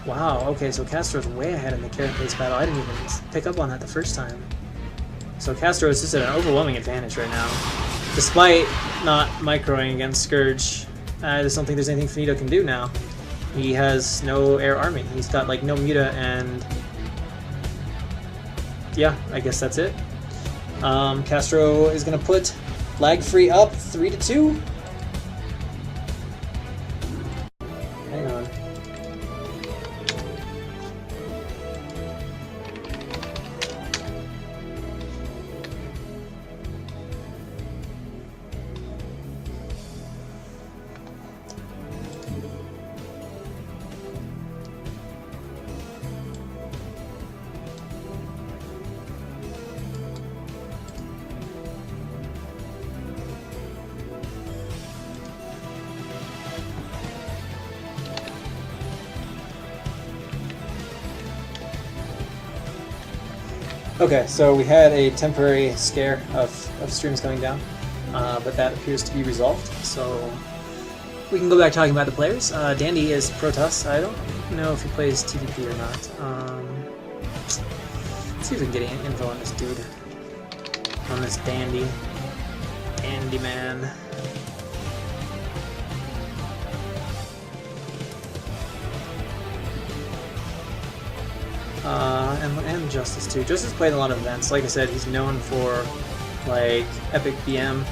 Wow, okay, so Castro's way ahead in the carapace battle. I didn't even pick up on that the first time. So Castro is just at an overwhelming advantage right now. Despite not microing against Scourge, I just don't think there's anything Finito can do now. He has no air army. He's got like no Muta, and yeah, I guess that's it. Castro is going to put LagFree up 3-2. Hang on. Okay, so we had a temporary scare of streams going down, but that appears to be resolved, so we can go back talking about the players. Dandy is Protoss. I don't know if he plays TVP or not. Let's see if we can get any info on this dude. On this Dandy. Dandy man. And Justice too. Justice played a lot of events. Like I said, he's known for like epic BM.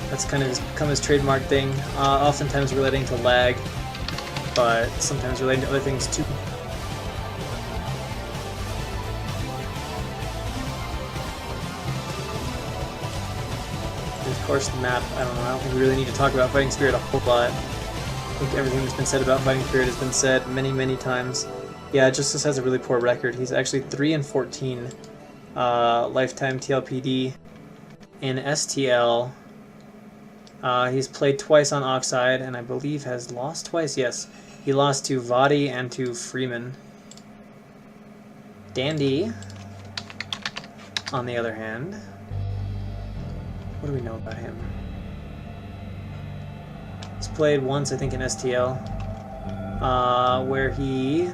That's kind of become his trademark thing. Oftentimes relating to lag, but sometimes relating to other things too. And of course, the map. I don't know. I don't think we really need to talk about Fighting Spirit a whole lot. I think everything that's been said about Fighting Spirit has been said many, many times. Yeah, Justice has a really poor record. He's actually 3-14 lifetime TLPD in STL. He's played twice on Oxide, and I believe has lost twice. Yes, he lost to Vadi and to Freeman. Dandy, on the other hand, what do we know about him? He's played once, I think, in STL, where he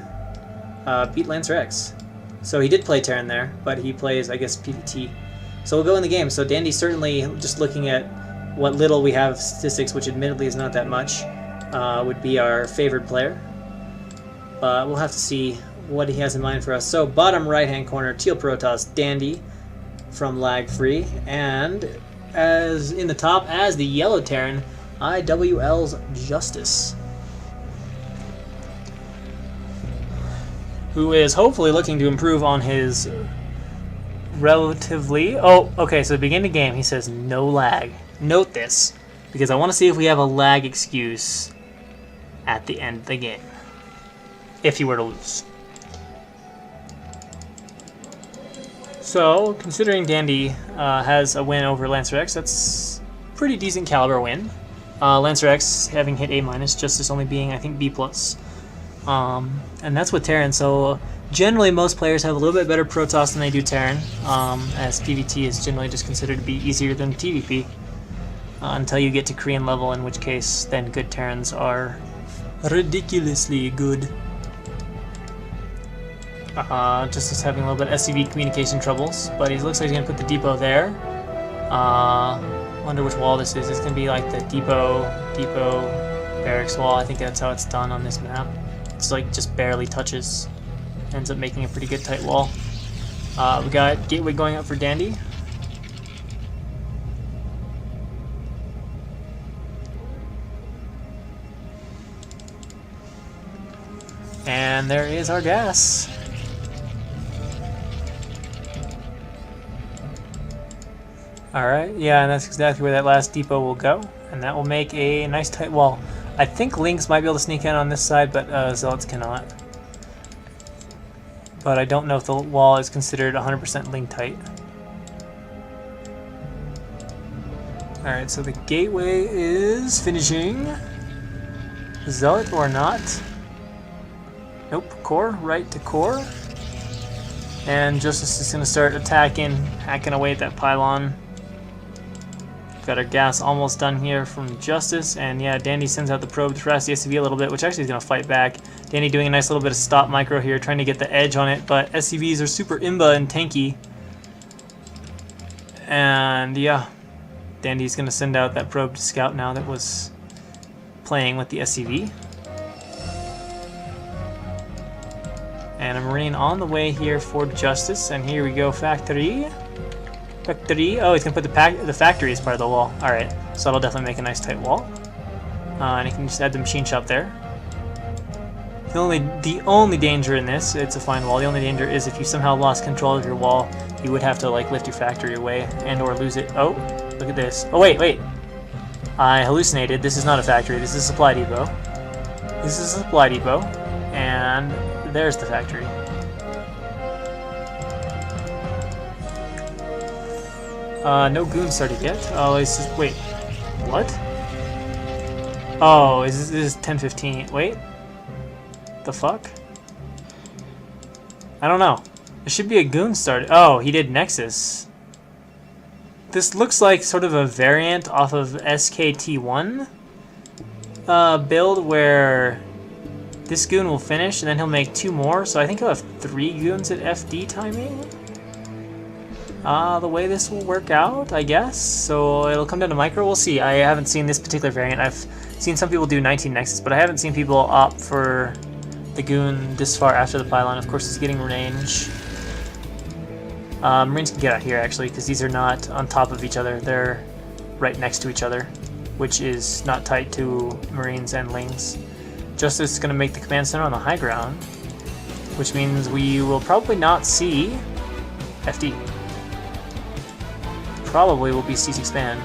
beat Lancer X. So he did play Terran there, but he plays, I guess, PvT. So we'll go in the game. So Dandy, certainly, just looking at what little we have statistics, which admittedly is not that much, would be our favored player. But we'll have to see what he has in mind for us. So bottom right-hand corner, Teal Protoss, Dandy from LagFree, and as in the top, as the yellow Terran, iwL's Justice, who is hopefully looking to improve on his relatively... Oh, okay, so beginning the game, he says no lag. Note this, because I want to see if we have a lag excuse at the end of the game, if he were to lose. So, considering Dandy has a win over Lancer X, that's a pretty decent caliber win. Lancer X having hit A-, Justice only being, I think, B+. And that's with Terran, so generally most players have a little bit better Protoss than they do Terran, as PvT is generally just considered to be easier than TVP, until you get to Korean level, in which case then good Terrans are ridiculously good. Justice having a little bit of SCV communication troubles, but he looks like he's going to put the depot there. Wonder which wall this is. It's going to be like the depot, barracks wall. I think that's how it's done on this map. It's like just barely touches. Ends up making a pretty good tight wall. We got gateway going up for Dandy. And there is our gas. Alright, yeah, and that's exactly where that last depot will go. And that will make a nice tight wall. I think Lynx might be able to sneak in on this side, but Zealots cannot. But I don't know if the wall is considered 100% link tight. Alright, so the gateway is finishing. Zealot or not? Nope, core, right to core. And Justice is going to start attacking, hacking away at that pylon. Got our gas almost done here from Justice, and yeah, Dandy sends out the probe to harass the SCV a little bit, which actually is going to fight back. Dandy doing a nice little bit of stop micro here, trying to get the edge on it, but SCVs are super imba and tanky. And yeah, Dandy's going to send out that probe to scout now that was playing with the SCV. And a Marine on the way here for Justice, and here we go, factory. Factory. Oh, he's gonna put the factory as part of the wall. All right, so that'll definitely make a nice tight wall. And he can just add the machine shop there. The only danger in this, it's a fine wall. The only danger is if you somehow lost control of your wall, you would have to like lift your factory away and/or lose it. Oh, look at this. Oh wait. I hallucinated. This is not a factory. This is a supply depot. This is a supply depot, and there's the factory. No goons started yet. Oh, it's just, wait, what? Oh, this is 10:15. Wait, the fuck? I don't know. There should be a goon started. Oh, he did Nexus. This looks like sort of a variant off of SKT1 build where this goon will finish and then he'll make 2 more. So I think he'll have 3 goons at FD timing. The way this will work out, I guess. So it'll come down to micro. We'll see. I haven't seen this particular variant. I've seen some people do 19 Nexus, but I haven't seen people opt for the goon this far after the pylon. Of course, it's getting range. Marines can get out here, actually, because these are not on top of each other. They're right next to each other, which is not tight to Marines and Lings. Justice is going to make the command center on the high ground, which means we will probably not see FD. Probably will be Siege Expand.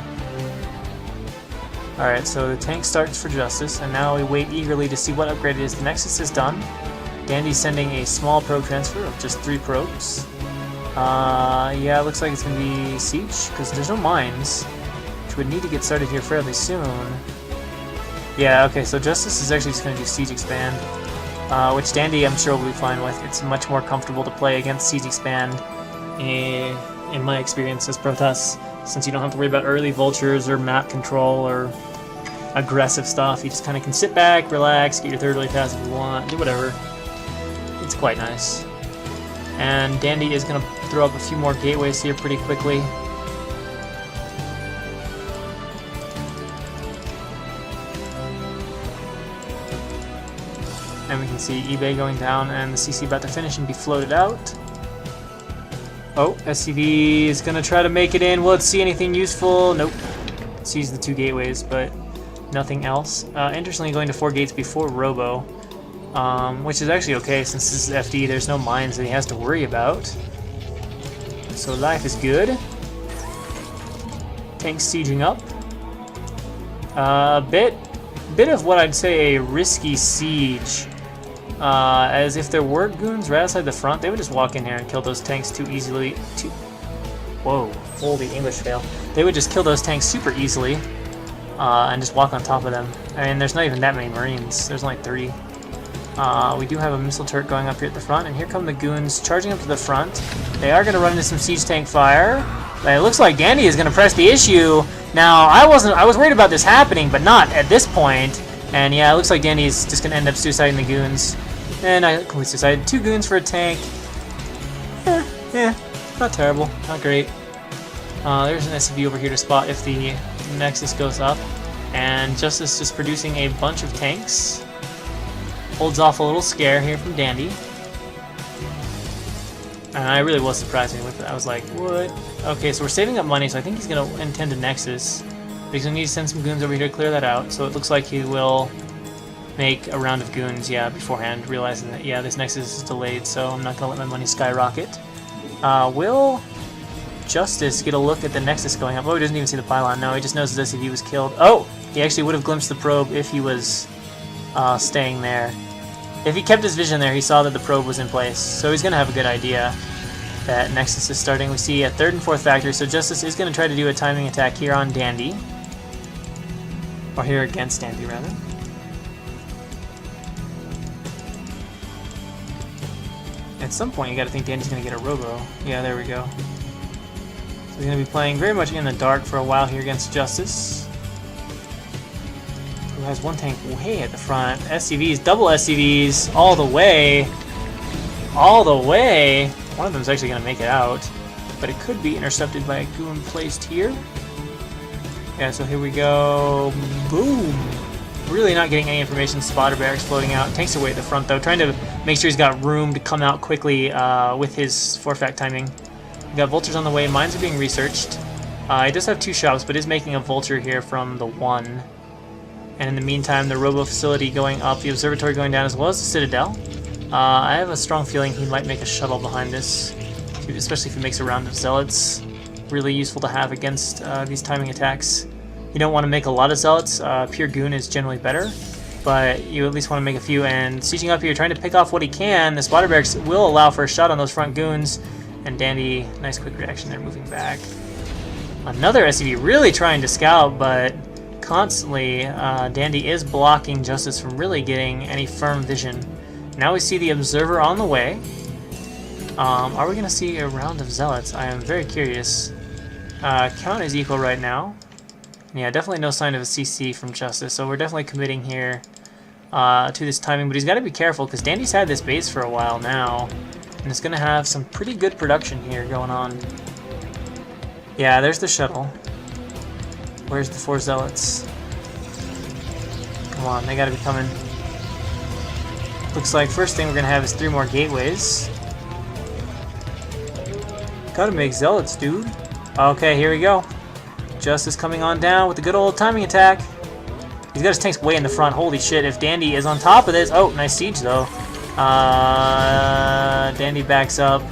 Alright, so the tank starts for Justice, and now we wait eagerly to see what upgrade it is. The Nexus is done. Dandy's sending a small probe transfer of just 3 probes. Yeah, it looks like it's going to be Siege, because there's no mines, which would need to get started here fairly soon. Yeah, okay, so Justice is actually just going to do Siege Expand, which Dandy I'm sure will be fine with. It's much more comfortable to play against Siege Expand, in my experience as Protoss, since you don't have to worry about early vultures or map control or aggressive stuff. You just kind of can sit back, relax, get your 3rd early pass if you want, do whatever. It's quite nice. And Dandy is going to throw up a few more gateways here pretty quickly. And we can see eBay going down and the CC about to finish and be floated out. Oh, SCV is going to try to make it in. Will it see anything useful? Nope. It sees the 2 gateways, but nothing else. Interestingly, going to 4 gates before Robo. Which is actually okay since this is FD, there's no mines that he has to worry about. So life is good. Tanks sieging up. Bit of what I'd say a risky siege. As if there were goons right outside the front, they would just walk in here and kill those tanks too easily. Whoa, holy English fail. They would just kill those tanks super easily and just walk on top of them. I mean, there's not even that many Marines. There's only 3. We do have a missile turret going up here at the front, and here come the goons charging up to the front. They are going to run into some siege tank fire. But it looks like Dandy is going to press the issue. Now, I was worried about this happening, but not at this point. And yeah, it looks like Dandy is just going to end up suiciding the goons. And I completely suicided 2 goons for a tank. Yeah, not terrible, not great. There's an SCV over here to spot if the Nexus goes up. And Justice just producing a bunch of tanks. Holds off a little scare here from Dandy. And I really was surprised with it. I was like, what? Okay, so we're saving up money, so I think he's going to intend a Nexus. But he's going to need to send some goons over here to clear that out. So it looks like he will make a round of goons, yeah, beforehand, realizing that, yeah, this Nexus is delayed, so I'm not going to let my money skyrocket. Will Justice get a look at the Nexus going up? Oh, he doesn't even see the pylon. No, he just knows that SCV was killed. Oh! He actually would have glimpsed the probe if he was staying there. If he kept his vision there, he saw that the probe was in place, so he's going to have a good idea that Nexus is starting. We see a 3rd and 4th factory, so Justice is going to try to do a timing attack here on Dandy. Or here against Dandy, rather. At some point, you got to think Dandy's going to get a Robo. Yeah, there we go. So he's going to be playing very much in the dark for a while here against Justice. Who has 1 tank way at the front. SCVs, double SCVs, all the way. All the way. One of them's actually going to make it out, but it could be intercepted by a goon placed here. Yeah, so here we go. Boom. Really not getting any information. Spotter barracks floating out. Tanks away at the front, though, trying to make sure he's got room to come out quickly with his 4-fact timing. We got vultures on the way. Mines are being researched. He does have 2 shops, but is making a vulture here from the 1. And in the meantime, the Robo facility going up, the observatory going down, as well as the Citadel. I have a strong feeling he might make a shuttle behind this, especially if he makes a round of Zealots. Really useful to have against these timing attacks. You don't want to make a lot of Zealots. Pure Goon is generally better, but you at least want to make a few. And sieging up here, trying to pick off what he can. The spotter barracks will allow for a shot on those front Goons. And Dandy, nice quick reaction there, moving back. Another SCV really trying to scout, but constantly Dandy is blocking Justice from really getting any firm vision. Now we see the Observer on the way. Are we going to see a round of Zealots? I am very curious. Count is equal right now. Yeah, definitely no sign of a CC from Justice, so we're definitely committing here to this timing. But he's got to be careful, because Dandy's had this base for a while now, and it's going to have some pretty good production here going on. Yeah, there's the shuttle. Where's the 4 Zealots? Come on, they got to be coming. Looks like first thing we're going to have is 3 more gateways. Gotta make Zealots, dude. Okay, here we go. Justice coming on down with the good old timing attack. He's got his tanks way in the front. Holy shit, if Dandy is on top of this... Oh, nice siege, though. Dandy backs up.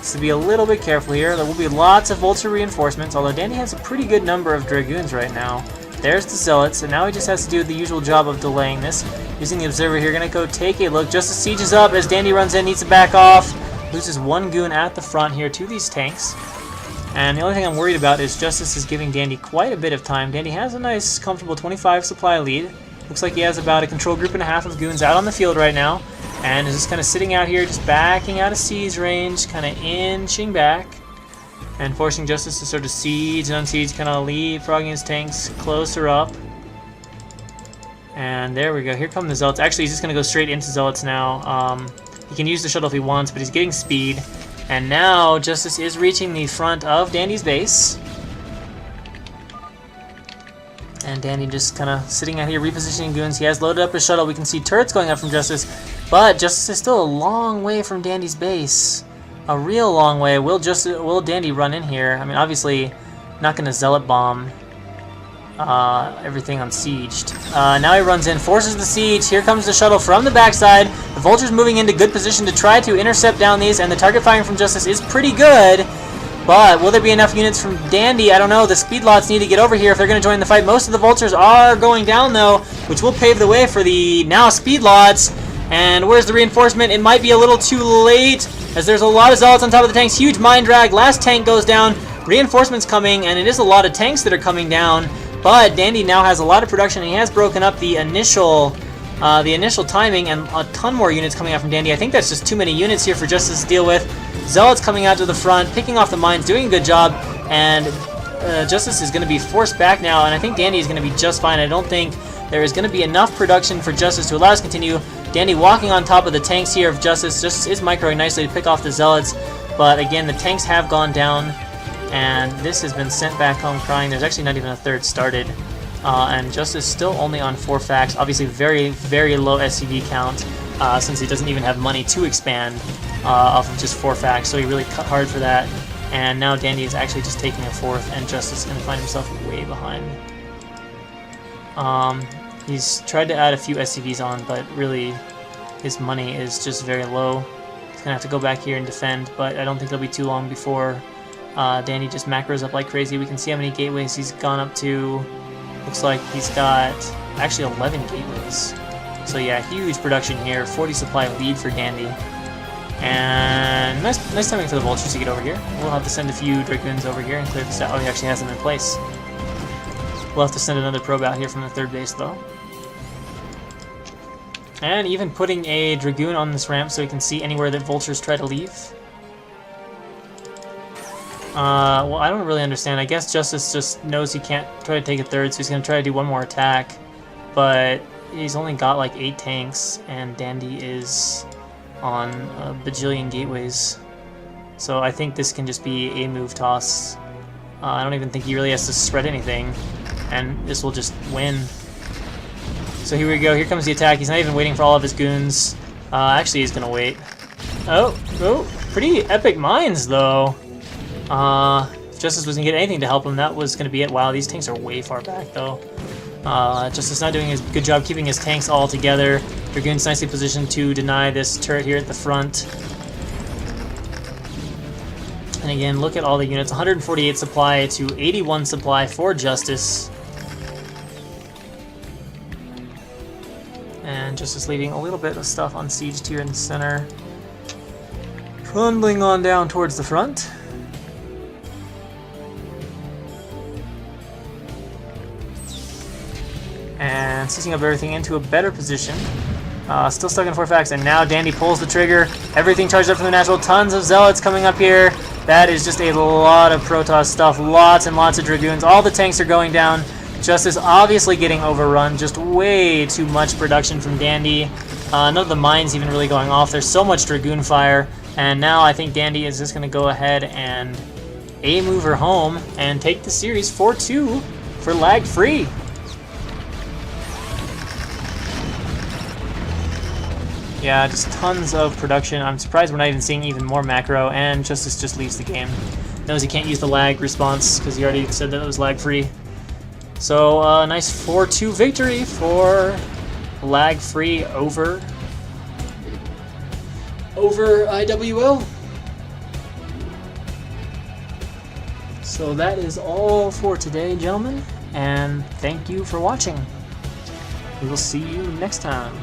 So be a little bit careful here. There will be lots of Vulture reinforcements, although Dandy has a pretty good number of Dragoons right now. There's the Zealots, and now he just has to do the usual job of delaying this. Using the Observer here, gonna go take a look. Justice siege is up as Dandy runs in, needs to back off. Loses 1 goon at the front here to these tanks. And the only thing I'm worried about is Justice is giving Dandy quite a bit of time. Dandy has a nice, comfortable 25 supply lead. Looks like he has about a control group and a half of goons out on the field right now. And is just kind of sitting out here, just backing out of siege range, kind of inching back. And forcing Justice to sort of siege and unsiege, kind of leapfrogging his tanks closer up. And there we go. Here come the Zealots. Actually, he's just going to go straight into Zealots now. He can use the shuttle if he wants, but he's getting speed. And now Justice is reaching the front of Dandy's base. And Dandy just kind of sitting out here repositioning goons. He has loaded up his shuttle. We can see turrets going up from Justice. But Justice is still a long way from Dandy's base. A real long way. Will Dandy run in here? I mean, obviously not going to Zealot bomb everything unsieged. Now he runs in, forces the siege. Here comes the shuttle from the backside. The Vulture's moving into good position to try to intercept down these, and the target firing from Justice is pretty good. But will there be enough units from Dandy? I don't know. The speed lots need to get over here if they're going to join the fight. Most of the Vultures are going down, though, which will pave the way for the now speed lots. And where's the reinforcement? It might be a little too late, as there's a lot of Zealots on top of the tanks. Huge mine drag. Last tank goes down. Reinforcements coming, and it is a lot of tanks that are coming down. But Dandy now has a lot of production, and he has broken up the initial timing, and a ton more units coming out from Dandy. I think that's just too many units here for Justice to deal with. Zealots coming out to the front, picking off the mines, doing a good job, and Justice is going to be forced back now, and I think Dandy is going to be just fine. I don't think there is going to be enough production for Justice to allow us to continue. Dandy walking on top of the tanks here of Justice. Justice is microing nicely to pick off the Zealots, but again, the tanks have gone down, and this has been sent back home crying. There's actually not even a third started, and Justice still only on 4 facts. Obviously, very, very low SCV count, since he doesn't even have money to expand off of just 4 facts, so he really cut hard for that. And now Dandy is actually just taking a 4th, and Justice is going to find himself way behind. He's tried to add a few SCVs on, but really his money is just very low. He's going to have to go back here and defend, but I don't think it'll be too long before Dandy just macros up like crazy. We can see how many gateways he's gone up to. Looks like he's got actually 11 gateways. So yeah, huge production here. 40 supply lead for Dandy. And nice timing for the Vultures to get over here. We'll have to send a few Dragoons over here and clear this out. Oh, he actually has them in place. We'll have to send another probe out here from the 3rd base, though. And even putting a Dragoon on this ramp so he can see anywhere that Vultures try to leave. Well, I don't really understand. I guess Justice just knows he can't try to take a 3rd, so he's going to try to do one more attack. But he's only got like 8 tanks, and Dandy is on a bajillion gateways. So I think this can just be a move toss. I don't even think he really has to spread anything, and this will just win. So here we go. Here comes the attack. He's not even waiting for all of his goons. Actually, he's going to wait. Oh, pretty epic mines, though. If Justice wasn't getting anything to help him, that was going to be it. Wow, these tanks are way far back, though. Justice not doing a good job keeping his tanks all together. Dragoon's nicely positioned to deny this turret here at the front. And again, look at all the units. 148 supply to 81 supply for Justice. And Justice leaving a little bit of stuff unsieged here in the center. Trundling on down towards the front. And seizing up everything into a better position. Still stuck in 4 facts, and now Dandy pulls the trigger. Everything charged up from the natural. Tons of Zealots coming up here. That is just a lot of Protoss stuff. Lots and lots of Dragoons. All the tanks are going down. Justice obviously getting overrun. Just way too much production from Dandy. None of the mines even really going off. There's so much Dragoon fire. And now I think Dandy is just going to go ahead and move her home and take the series 4-2 for LagFree. Yeah, just tons of production. I'm surprised we're not even seeing even more macro, and Justice just leaves the game. Knows he can't use the lag response because he already said that it was lag-free. So, nice 4-2 victory for LagFree over iwL. So that is all for today, gentlemen, and thank you for watching. We will see you next time.